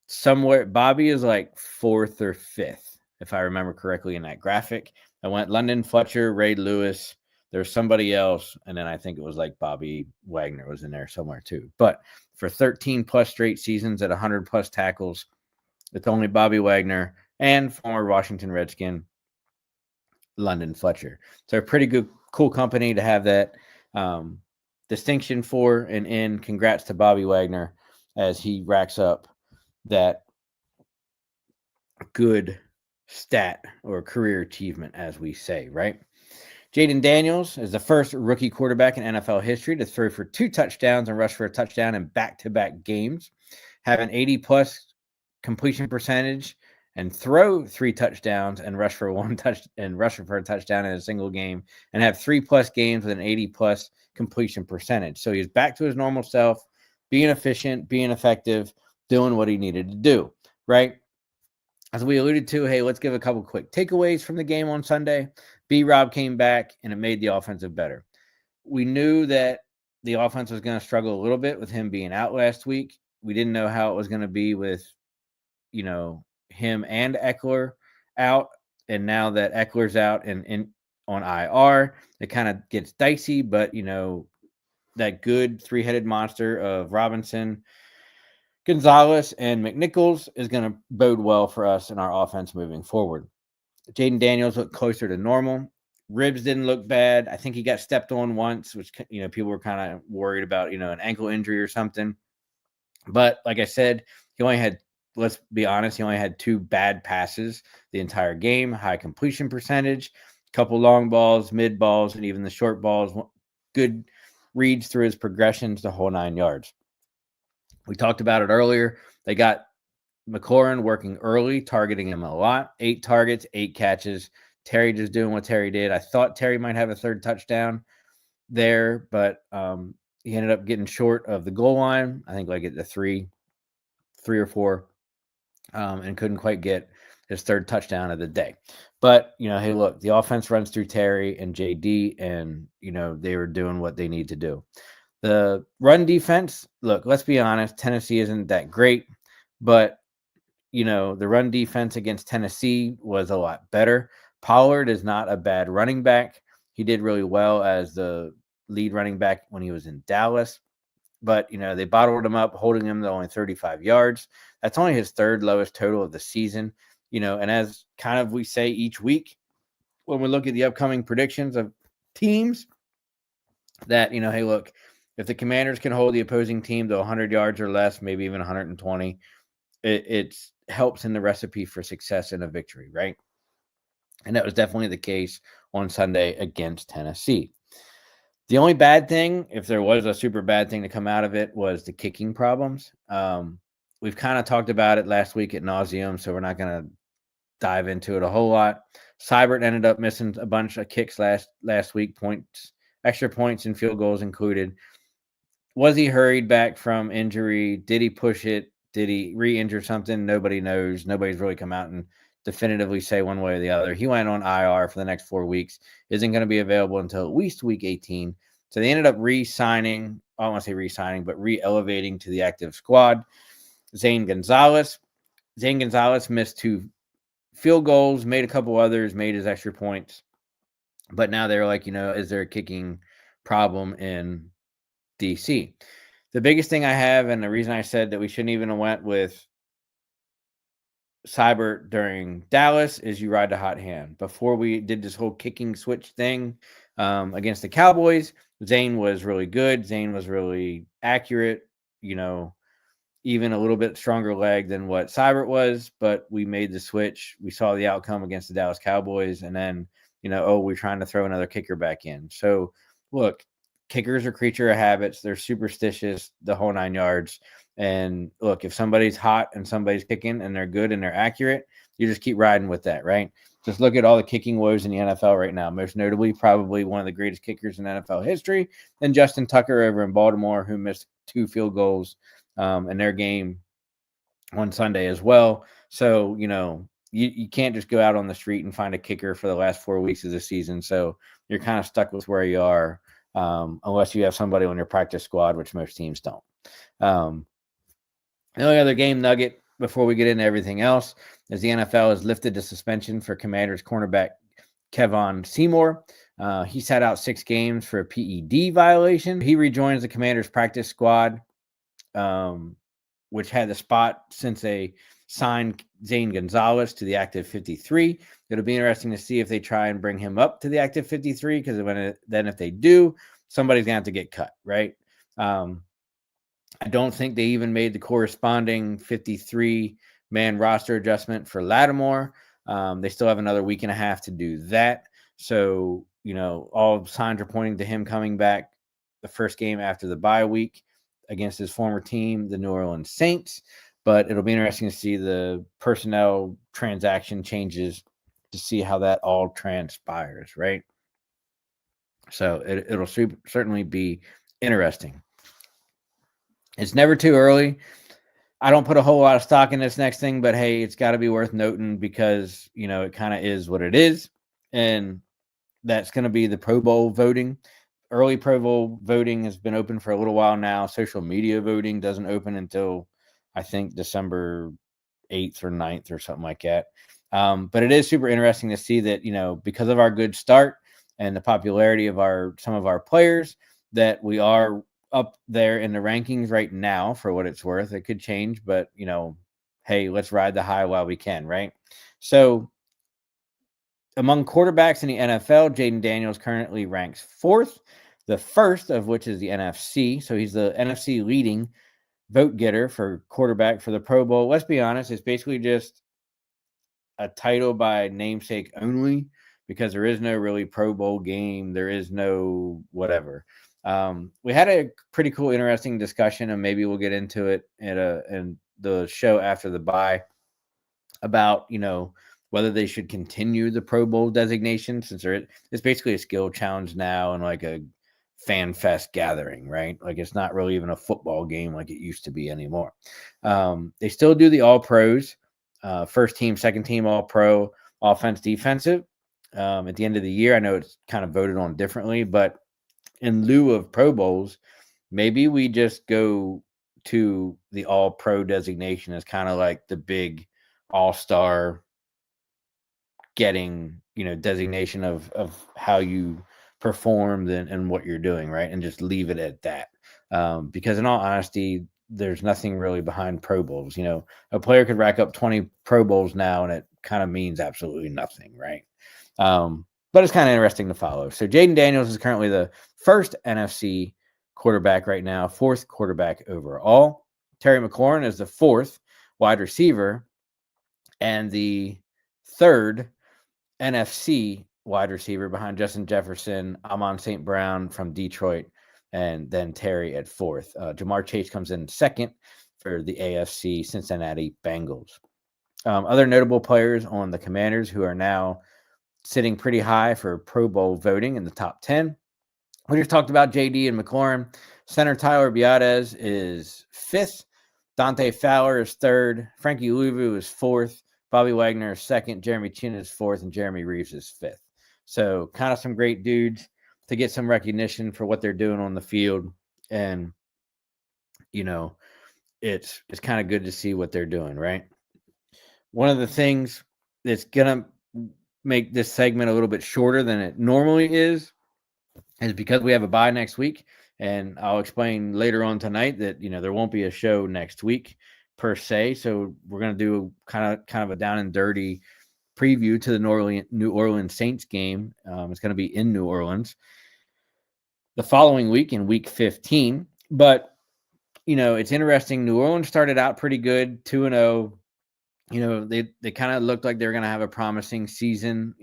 S1: somewhere Bobby is like 4th or 5th, if I remember correctly in that graphic. I went London Fletcher, Ray Lewis. There's somebody else, and then I think it was like Bobby Wagner was in there somewhere too. But for 13 plus straight seasons at 100 plus tackles, it's only Bobby Wagner and former Washington Redskin London Fletcher. So a pretty good, cool company to have that distinction for. And congrats to Bobby Wagner as he racks up that good stat or career achievement, as we say, right? Jaden Daniels is the first rookie quarterback in NFL history to throw for 2 touchdowns and rush for a touchdown in back-to-back games, have an 80-plus completion percentage, and throw 3 touchdowns and rush for a touchdown in a single game, and have 3+ games with an 80+ completion percentage. So he's back to his normal self, being efficient, being effective, doing what he needed to do, right? As we alluded to, hey, let's give a couple quick takeaways from the game on Sunday. B-Rob came back, and it made the offensive better. We knew that the offense was going to struggle a little bit with him being out last week. We didn't know how it was going to be with, him and Ekeler out. And now that Eckler's out and on IR, it kind of gets dicey. But, that good 3-headed monster of Robinson, Gonzalez, and McNichols is going to bode well for us in our offense moving forward. Jaden Daniels looked closer to normal. Ribs didn't look bad. I think he got stepped on once, which, people were kind of worried about, an ankle injury or something. But like I said, let's be honest, he only had 2 bad passes the entire game, high completion percentage, couple long balls, mid balls, and even the short balls. Good reads through his progressions, the whole 9 yards. We talked about it earlier. They got McLaurin working early, targeting him a lot. 8 targets, 8 catches. Terry just doing what Terry did. I thought Terry might have a 3rd touchdown there, but he ended up getting short of the goal line. I think like at the 3 or 4, and couldn't quite get his 3rd touchdown of the day. But, hey, look, the offense runs through Terry and JD, and, they were doing what they need to do. The run defense, look, let's be honest, Tennessee isn't that great, but, the run defense against Tennessee was a lot better. Pollard is not a bad running back. He did really well as the lead running back when he was in Dallas. But, they bottled him up, holding him to only 35 yards. That's only his 3rd lowest total of the season. And as kind of we say each week, when we look at the upcoming predictions of teams, that, hey, look, if the Commanders can hold the opposing team to 100 yards or less, maybe even 120, it helps in the recipe for success and a victory, right? And that was definitely the case on Sunday against Tennessee. The only bad thing, if there was a super bad thing to come out of it, was the kicking problems. We've kind of talked about it last week at nauseum, so we're not going to dive into it a whole lot. Seibert ended up missing a bunch of kicks last week, extra points and field goals included. Was he hurried back from injury? Did he push it? Did he re-injure something? Nobody knows. Nobody's really come out and definitively say one way or the other. He went on IR for the next 4 weeks. Isn't going to be available until at least week 18. So they ended up re-signing. I don't want to say re-signing, but re-elevating to the active squad. Zane Gonzalez. Zane Gonzalez missed 2 field goals, made a couple others, made his extra points. But now they're like, is there a kicking problem in DC? The biggest thing I have, and the reason I said that we shouldn't even have went with Seibert during Dallas, is you ride the hot hand. Before we did this whole kicking switch thing against the Cowboys, Zane was really good. Zane was really accurate, even a little bit stronger leg than what Seibert was, but we made the switch. We saw the outcome against the Dallas Cowboys, and then, we're trying to throw another kicker back in. So, look, kickers are creature of habits. They're superstitious, the whole 9 yards. And look, if somebody's hot and somebody's kicking and they're good and they're accurate, you just keep riding with that, right? Just look at all the kicking woes in the NFL right now. Most notably, probably one of the greatest kickers in NFL history, and Justin Tucker over in Baltimore, who missed 2 field goals in their game on Sunday as well. So, you can't just go out on the street and find a kicker for the last 4 weeks of the season. So you're kind of stuck with where you are unless you have somebody on your practice squad, which most teams don't. The only other game nugget before we get into everything else is the NFL has lifted the suspension for Commanders cornerback Kevon Seymour. He sat out 6 games for a PED violation. He rejoins the Commanders practice squad, which had the spot since they signed Zane Gonzalez to the active 53. It'll be interesting to see if they try and bring him up to the active 53, because then if they do, somebody's going to have to get cut, right? I don't think they even made the corresponding 53-man roster adjustment for Lattimore. They still have another week and a half to do that. So, all signs are pointing to him coming back the first game after the bye week against his former team, the New Orleans Saints. But it'll be interesting to see the personnel transaction changes to see how that all transpires, right? So it'll certainly be interesting. It's never too early. I don't put a whole lot of stock in this next thing, but hey, it's got to be worth noting because, it kind of is what it is. And that's going to be the Pro Bowl voting. Early Pro Bowl voting has been open for a little while now. Social media voting doesn't open until, I think, December 8th or 9th or something like that. But it is super interesting to see that, because of our good start and the popularity of some of our players, that we are up there in the rankings right now. For what it's worth, it could change, but hey, let's ride the high while we can, right? So among quarterbacks in the NFL, Jayden Daniels currently ranks 4th, the first of which is the NFC. So he's the NFC leading vote getter for quarterback for the Pro Bowl. Let's be honest, it's basically just a title by namesake only, because there is no really Pro Bowl game. There is no whatever. We had a pretty cool, interesting discussion, and maybe we'll get into it in the show after the bye about, whether they should continue the Pro Bowl designation, since it's basically a skill challenge now and like a fan fest gathering, right? Like it's not really even a football game like it used to be anymore. They still do the all pros, first team, second team, all pro, offense, defensive. At the end of the year, I know it's kind of voted on differently, but in lieu of Pro Bowls, maybe we just go to the all pro designation as kind of like the big all-star getting, designation of how you performed and what you're doing, right? And just leave it at that. Because in all honesty, there's nothing really behind Pro Bowls. A player could rack up 20 Pro Bowls now, and it kind of means absolutely nothing, right? But it's kind of interesting to follow. So Jayden Daniels is currently the first NFC quarterback right now, 4th quarterback overall. Terry McLaurin is the 4th wide receiver and the 3rd NFC wide receiver behind Justin Jefferson, Amon St. Brown from Detroit, and then Terry at 4th. Jamar Chase comes in 2nd for the AFC Cincinnati Bengals. Other notable players on the Commanders who are now sitting pretty high for Pro Bowl voting in the top 10. We just talked about JD and McLaurin. Center Tyler Biadasz is 5th. Dante Fowler is 3rd. Frankie Louvu is 4th. Bobby Wagner is 2nd. Jeremy Chin is 4th. And Jeremy Reeves is 5th. So kind of some great dudes to get some recognition for what they're doing on the field. And, it's kind of good to see what they're doing, right? One of the things that's going to make this segment a little bit shorter than it normally is because we have a bye next week. And I'll explain later on tonight that, there won't be a show next week per se. So we're going to do kind of a down and dirty preview to the New Orleans Saints game. It's going to be in New Orleans the following week in week 15. But, it's interesting. New Orleans started out pretty good, 2-0. They kind of looked like they were going to have a promising season,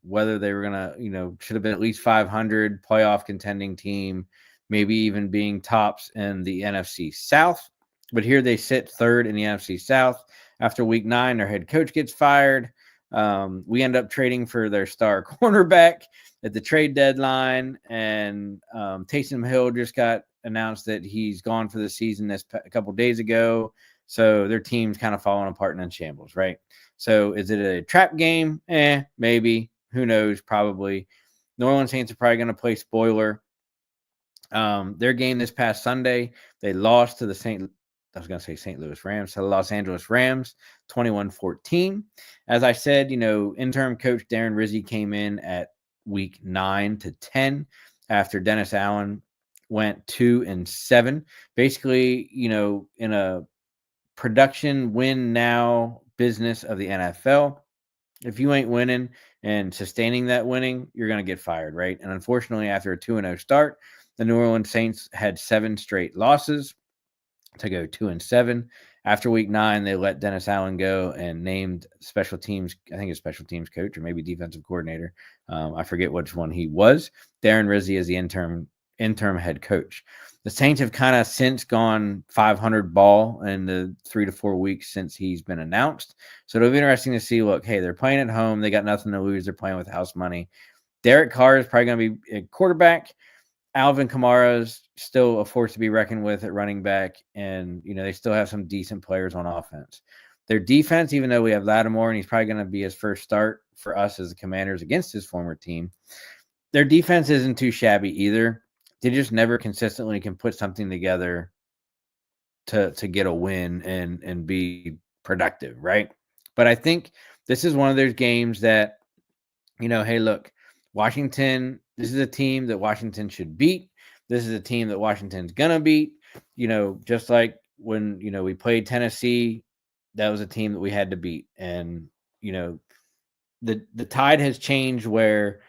S1: whether they were going to, should have been at least 500 playoff contending team, maybe even being tops in the NFC South. But here they sit 3rd in the NFC South. After week 9, their head coach gets fired. We end up trading for their star cornerback at the trade deadline. And Taysom Hill just got announced that he's gone for the season a couple days ago. So their team's kind of falling apart and in shambles, right? So is it a trap game? Maybe. Who knows? Probably. New Orleans Saints are probably going to play spoiler Their game this past Sunday, they lost to the St. Louis Rams, to the Los Angeles Rams, 21-14. As I said, interim coach Darren Rizzi came in at week 9 to 10 after Dennis Allen went 2-7. Basically, in a production win now business of the NFL, if you ain't winning and sustaining that winning, you're going to get fired, right? And unfortunately, after a 2-0 start, the New Orleans Saints had 7 straight losses to go 2-7. After week 9, they let Dennis Allen go and named special teams, I think it's special teams coach or maybe defensive coordinator. I forget which one he was. Darren Rizzi is the interim head coach. The Saints have kind of since gone 500 ball in the 3 to 4 weeks since he's been announced. So it'll be interesting to see, look, hey, they're playing at home. They got nothing to lose. They're playing with house money. Derek Carr is probably going to be a quarterback. Alvin Kamara is still a force to be reckoned with at running back. And, they still have some decent players on offense. Their defense, even though we have Lattimore and he's probably going to be his first start for us as the Commanders against his former team, their defense isn't too shabby either. They just never consistently can put something together to get a win and be productive, right? But I think this is one of those games that, hey, look, Washington, this is a team that Washington should beat. This is a team that Washington's going to beat. Just like when, we played Tennessee, that was a team that we had to beat. And, the tide has changed where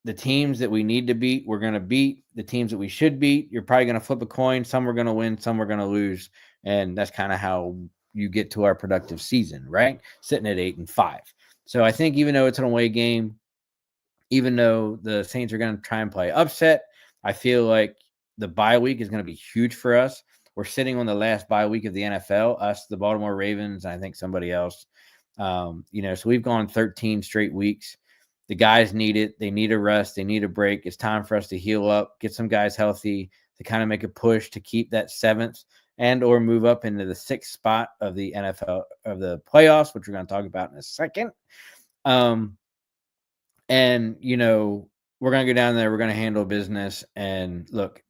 S1: the teams that we need to beat, we're going to beat. The teams that we should beat, you're probably going to flip a coin. Some we're going to win, some we're going to lose. And that's kind of how you get to our productive season, right? Sitting at 8-5. So I think even though it's an away game, even though the Saints are going to try and play upset, I feel like the bye week is going to be huge for us. We're sitting on the last bye week of the NFL, us, the Baltimore Ravens, and I think somebody else. So we've gone 13 straight weeks. The guys need it. They need a rest. They need a break. It's time for us to heal up, get some guys healthy, to kind of make a push to keep that 7th and or move up into the 6th spot of the NFL, of the playoffs, which we're going to talk about in a second. And, we're going to go down there. We're going to handle business. And look,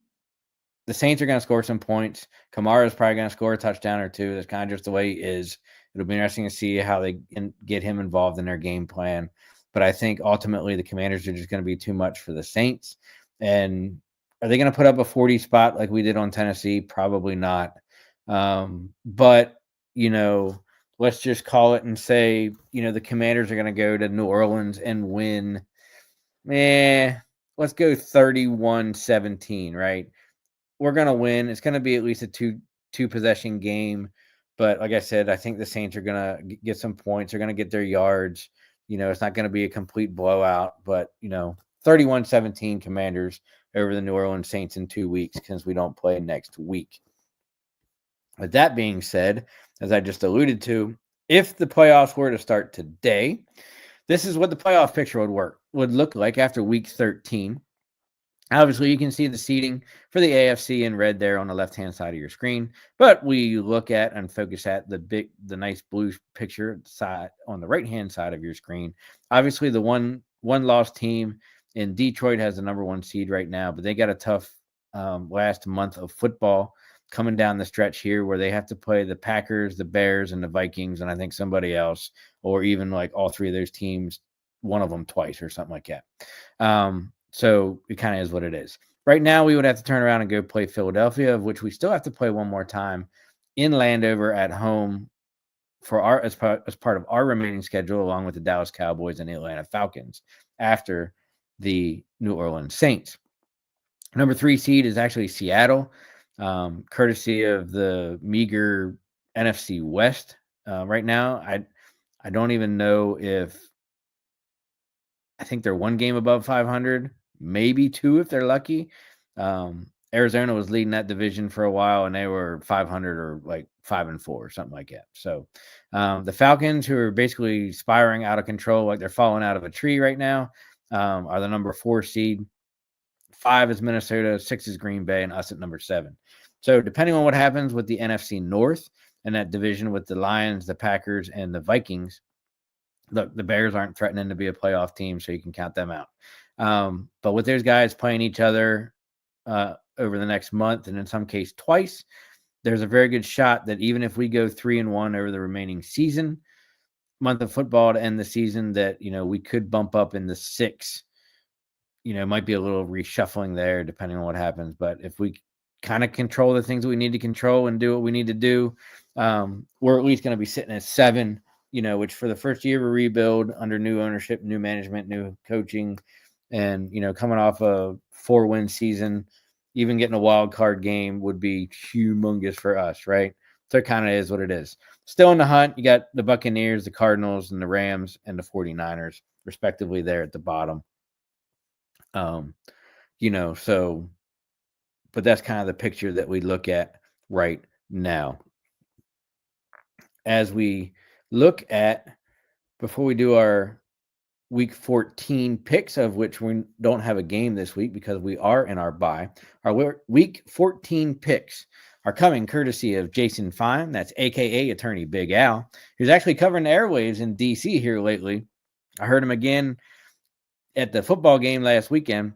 S1: the Saints are going to score some points. Kamara is probably going to score a touchdown or two. That's kind of just the way he is. It'll be interesting to see how they get him involved in their game plan. But I think ultimately the Commanders are just going to be too much for the Saints. And are they going to put up a 40 spot like we did on Tennessee? Probably not. But, let's just call it and say, the Commanders are going to go to New Orleans and win. Let's go 31-17, right? We're going to win. It's going to be at least a two possession game. But like I said, I think the Saints are going to get some points. They're going to get their yards. It's not going to be a complete blowout, but, 31-17 Commanders over the New Orleans Saints in 2 weeks since we don't play next week. With that being said, as I just alluded to, if the playoffs were to start today, this is what the playoff picture would look like after week 13. Obviously, you can see the seeding for the AFC in red there on the left-hand side of your screen, but we look at and focus at the nice blue picture side on the right-hand side of your screen. Obviously, the one-loss team in Detroit has the number 1 seed right now, but they got a tough last month of football coming down the stretch here where they have to play the Packers, the Bears, and the Vikings, and I think somebody else, or even like all 3 of those teams, one of them twice or something like that. So it kind of is what it is. Right now, we would have to turn around and go play Philadelphia, of which we still have to play one more time in Landover at home for as part of our remaining schedule, along with the Dallas Cowboys and the Atlanta Falcons after the New Orleans Saints. Number 3 seed is actually Seattle, courtesy of the meager NFC West. Right now, I don't even know if I think they're 1 game above 500. Maybe 2 if they're lucky. Arizona was leading that division for a while, and they were 500 or like 5-4 or something like that. So the Falcons, who are basically spiraling out of control, like they're falling out of a tree right now, are the number 4 seed. 5 is Minnesota, 6 is Green Bay, and us at number 7. So depending on what happens with the NFC North and that division with the Lions, the Packers, and the Vikings, look, the Bears aren't threatening to be a playoff team, so you can count them out. But with those guys playing each other, over the next month, and in some case twice, there's a very good shot that even if we go 3-1 over the remaining month of football to end the season, that we could bump up in the 6. Might be a little reshuffling there depending on what happens. But if we kind of control the things that we need to control and do what we need to do, we're at least going to be sitting at 7. Which for the first year of a rebuild under new ownership, new management, new coaching, and coming off a 4-win season, even getting a wild card game would be humongous for us, right? So it kind of is what it is. Still in the hunt, you got the Buccaneers, the Cardinals, and the Rams, and the 49ers, respectively, there at the bottom. So, but that's kind of the picture that we look at right now. As we look at, before we do our week 14 picks, of which we don't have a game this week because we are in our bye, our week 14 picks are coming courtesy of Jason Fine, that's AKA Attorney Big Al, who's actually covering the airwaves in DC here lately. I heard him again at the football game last weekend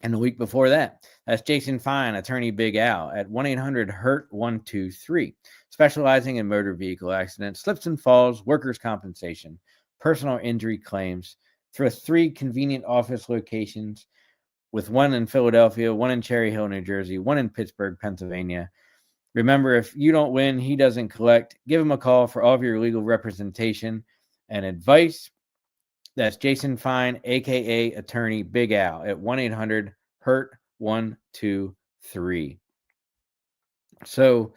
S1: and the week before that. That's Jason Fine, Attorney Big Al, at 1-800-HURT-123, specializing in motor vehicle accidents, slips and falls, workers' compensation, personal injury claims, through 3 convenient office locations, with 1 in Philadelphia, 1 in Cherry Hill, New Jersey, 1 in Pittsburgh, Pennsylvania. Remember, if you don't win, he doesn't collect. Give him a call for all of your legal representation and advice. That's Jason Fine, a.k.a. Attorney Big Al, at 1-800-HURT-123. So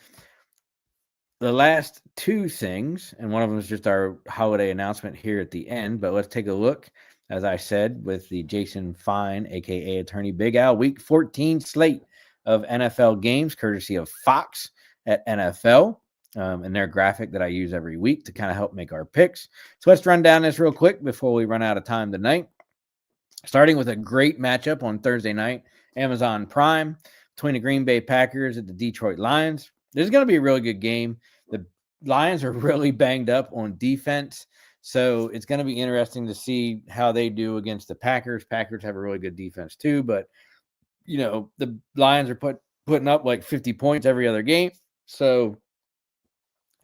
S1: the last 2 things, and one of them is just our holiday announcement here at the end, but let's take a look, as I said, with the Jason Fine, a.k.a. Attorney Big Al, Week 14 slate of NFL games, courtesy of Fox at NFL. And their graphic that I use every week to kind of help make our picks. So let's run down this real quick before we run out of time tonight. Starting with a great matchup on Thursday night, Amazon Prime, between the Green Bay Packers and the Detroit Lions. This is going to be a really good game. The Lions are really banged up on defense, so it's going to be interesting to see how they do against the Packers. Packers have a really good defense too, but the Lions are putting up like 50 points every other game. So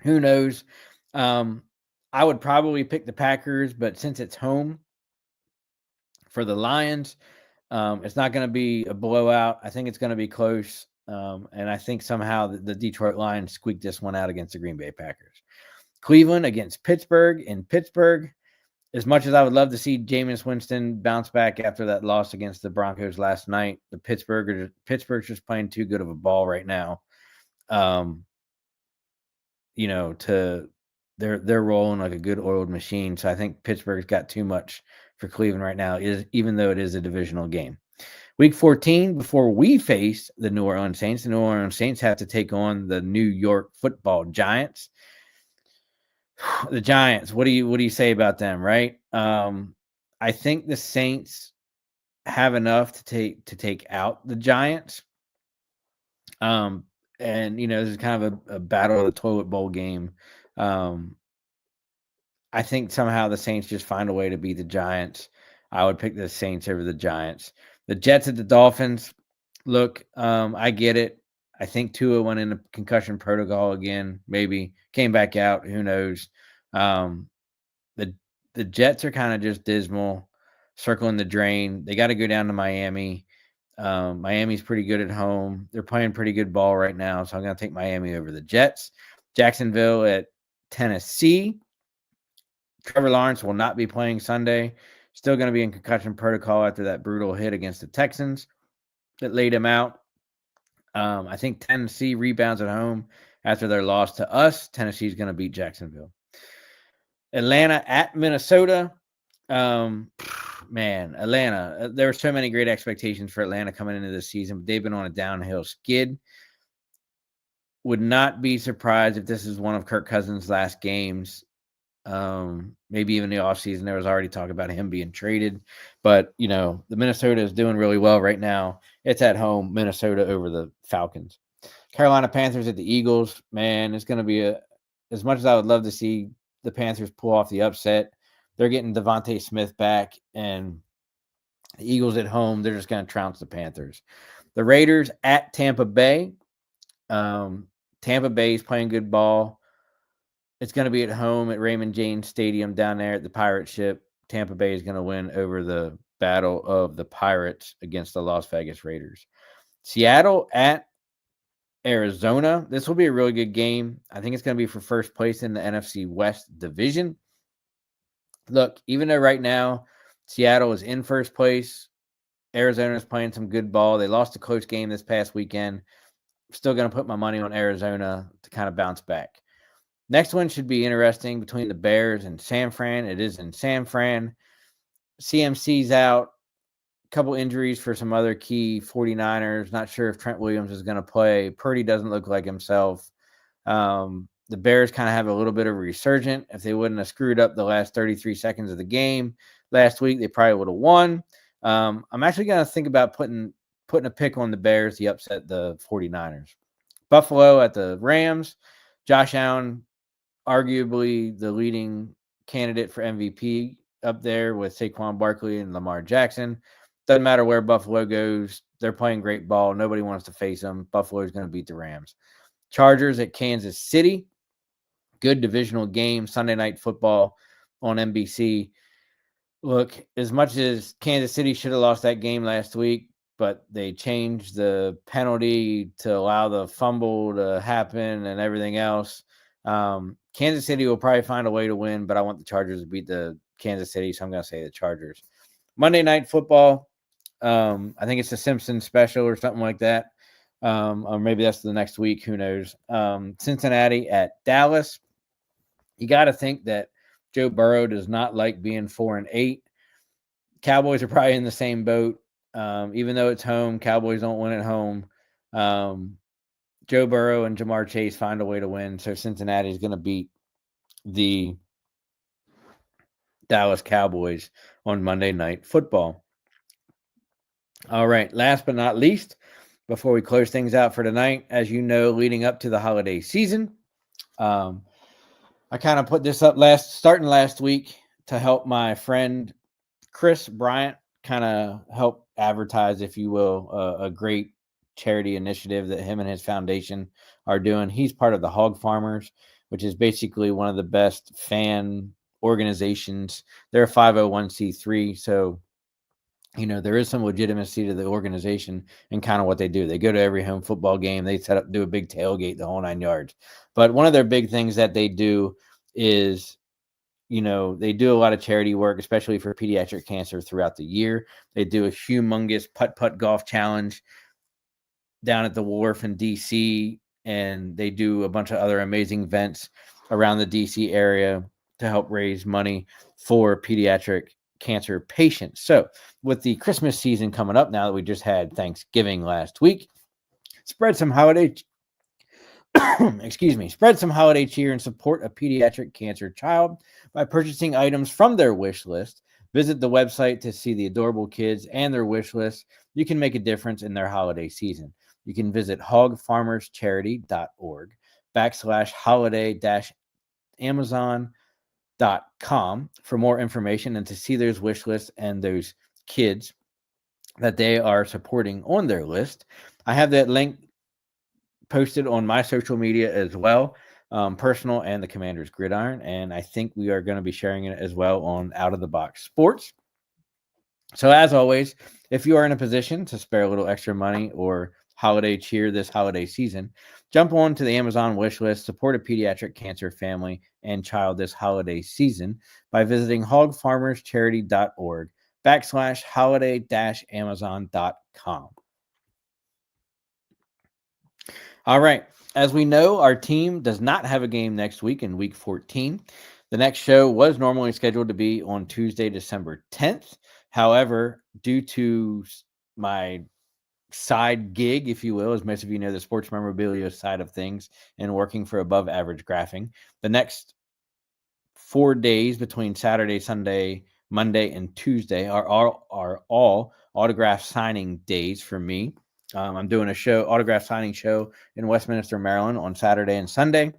S1: who knows? I would probably pick the Packers, but since it's home for the Lions, it's not going to be a blowout. I think it's going to be close. And I think somehow the Detroit Lions squeaked this one out against the Green Bay Packers. Cleveland against Pittsburgh in Pittsburgh. As much as I would love to see Jameis Winston bounce back after that loss against the Broncos last night, Pittsburgh's just playing too good of a ball right now. They're rolling like a good oiled machine. So I think Pittsburgh's got too much for Cleveland right now, even though it is a divisional game. Week 14, before we face the New Orleans Saints, the New Orleans Saints have to take on the New York Football Giants. The Giants, what do you say about them, right? I think the Saints have enough to take out the Giants. And this is kind of a battle of the toilet bowl game. I think somehow the Saints just find a way to beat the Giants. I would pick the Saints over the Giants. The Jets at the Dolphins. Look, I get it. I think Tua went in a concussion protocol again. Maybe came back out. Who knows? The Jets are kind of just dismal, circling the drain. They got to go down to Miami. Miami's pretty good at home. They're playing pretty good ball right now, so I'm going to take Miami over the Jets. Jacksonville at Tennessee. Trevor Lawrence will not be playing Sunday. Still going to be in concussion protocol after that brutal hit against the Texans that laid him out. I think Tennessee rebounds at home after their loss to us. Tennessee's going to beat Jacksonville. Atlanta at Minnesota. Atlanta. There were so many great expectations for Atlanta coming into this season, but they've been on a downhill skid. Would not be surprised if this is one of Kirk Cousins' last games. Maybe even the offseason, there was already talk about him being traded. But, the Minnesota is doing really well right now. It's at home, Minnesota over the Falcons. Carolina Panthers at the Eagles. Man, it's going to be as much as I would love to see the Panthers pull off the upset, they're getting Devontae Smith back, and the Eagles at home, they're just going to trounce the Panthers. The Raiders at Tampa Bay. Tampa Bay is playing good ball. It's going to be at home at Raymond James Stadium down there at the Pirate Ship. Tampa Bay is going to win over the Battle of the Pirates against the Las Vegas Raiders. Seattle at Arizona. This will be a really good game. I think it's going to be for first place in the NFC West division. Look, even though right now Seattle is in first place, Arizona is playing some good ball. They lost a close game this past weekend. Still going to put my money on Arizona to kind of bounce back. Next one should be interesting between the Bears and San Fran. It is in San Fran. CMC's out. A couple injuries for some other key 49ers. Not sure if Trent Williams is going to play. Purdy doesn't look like himself. The Bears kind of have a little bit of a resurgent. If they wouldn't have screwed up the last 33 seconds of the game last week, they probably would have won. I'm actually going to think about putting a pick on the Bears to upset the 49ers. Buffalo at the Rams. Josh Allen, arguably the leading candidate for MVP up there with Saquon Barkley and Lamar Jackson. Doesn't matter where Buffalo goes. They're playing great ball. Nobody wants to face them. Buffalo is going to beat the Rams. Chargers at Kansas City. Good divisional game. Sunday Night Football on NBC. Look, as much as Kansas City should have lost that game last week, but they changed the penalty to allow the fumble to happen and everything else. Kansas City will probably find a way to win, but I want the Chargers to beat the Kansas City, so I'm going to say the Chargers. Monday Night Football. I think it's a Simpsons special or something like that. Or maybe that's the next week. Who knows? Cincinnati at Dallas. You got to think that Joe Burrow does not like being 4-8. Cowboys are probably in the same boat. Even though it's home, Cowboys don't win at home. Joe Burrow and Jamar Chase find a way to win, so Cincinnati is going to beat the Dallas Cowboys on Monday Night Football. All right, last but not least, before we close things out for tonight, as you know, leading up to the holiday season, I kind of put this up starting last week to help my friend Chris Bryant kind of help advertise, if you will, a great charity initiative that him and his foundation are doing. He's part of the Hog Farmers, which is basically one of the best fan organizations. They're a 501c3, so there is some legitimacy to the organization and kind of what they do. They go to every home football game. They do a big tailgate, the whole 9 yards. But one of their big things that they do is, they do a lot of charity work, especially for pediatric cancer throughout the year. They do a humongous putt-putt golf challenge down at the Wharf in D.C., and they do a bunch of other amazing events around the D.C. area to help raise money for pediatric cancer patients. So with the Christmas season coming up now that we just had Thanksgiving last week, spread some holiday cheer and support a pediatric cancer child by purchasing items from their wish list. Visit the website to see the adorable kids and their wish list. You can make a difference in their holiday season. You can visit hogfarmerscharity.org/holiday-amazon.com for more information and to see those wish lists and those kids that they are supporting on their list. I have that link posted on my social media as well, personal and the Commanders Gridiron, and I think we are going to be sharing it as well on Out of the Box Sports. So as always, if you are in a position to spare a little extra money or holiday cheer this holiday season, jump on to the Amazon wish list, support a pediatric cancer family and child this holiday season by visiting hogfarmerscharity.org/holiday-amazon.com. All right. As we know, our team does not have a game next week in week 14. The next show was normally scheduled to be on Tuesday, December 10th. However, due to my side gig, if you will, as most of you know, the sports memorabilia side of things and working for Above Average Graphing, the next 4 days between Saturday, Sunday, Monday, and Tuesday are all autograph signing days for me. I'm doing a autograph signing show in Westminster, Maryland on Saturday and Sunday.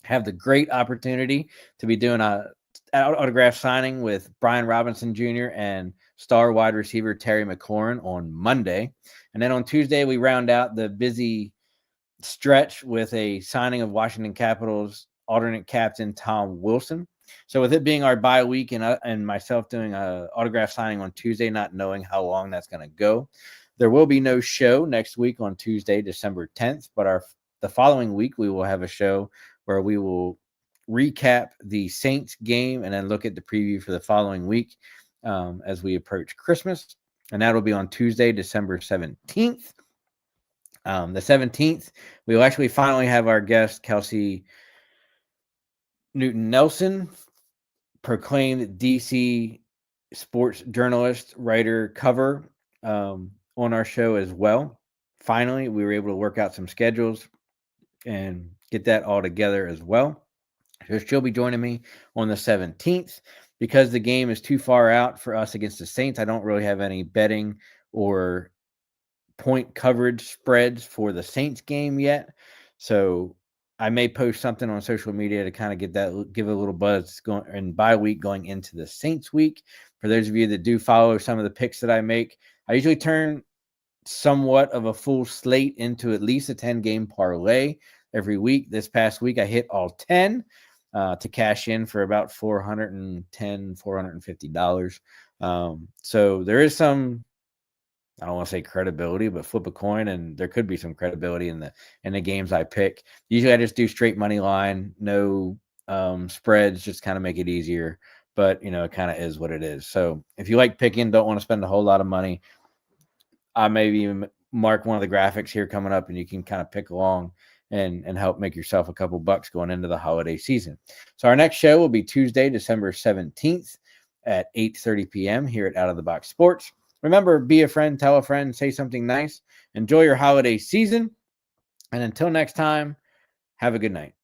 S1: Have the great opportunity to be doing a autograph signing with Brian Robinson Jr. and star wide receiver Terry McLaurin on Monday. And then on Tuesday, we round out the busy stretch with a signing of Washington Capitals alternate captain Tom Wilson. So with it being our bye week and myself doing a autograph signing on Tuesday, not knowing how long that's going to go, there will be no show next week on Tuesday, December 10th. But the following week, we will have a show where we will recap the Saints game and then look at the preview for the following week as we approach Christmas. And that'll be on Tuesday, December 17th. The 17th, we will actually finally have our guest, Kelsey Newton Nelson, proclaimed DC sports journalist, writer, cover on our show as well. Finally, we were able to work out some schedules and get that all together as well. So she'll be joining me on the 17th. Because the game is too far out for us against the Saints, I don't really have any betting or point coverage spreads for the Saints game yet. So I may post something on social media to kind of give a little buzz going in bye week going into the Saints week. For those of you that do follow some of the picks that I make, I usually turn somewhat of a full slate into at least a 10-game parlay every week. This past week, I hit all 10 to cash in for about $450. So there is some, I don't want to say credibility, but flip a coin, and there could be some credibility in the games I pick. Usually I just do straight money line, no spreads, just kind of make it easier. But, it kind of is what it is. So if you like picking, don't want to spend a whole lot of money, I maybe even mark one of the graphics here coming up, and you can kind of pick along and help make yourself a couple bucks going into the holiday season. So our next show will be Tuesday, December 17th at 8:30 p.m. here at Out of the Box Sports. Remember, be a friend, tell a friend, say something nice. Enjoy your holiday season. And until next time, have a good night.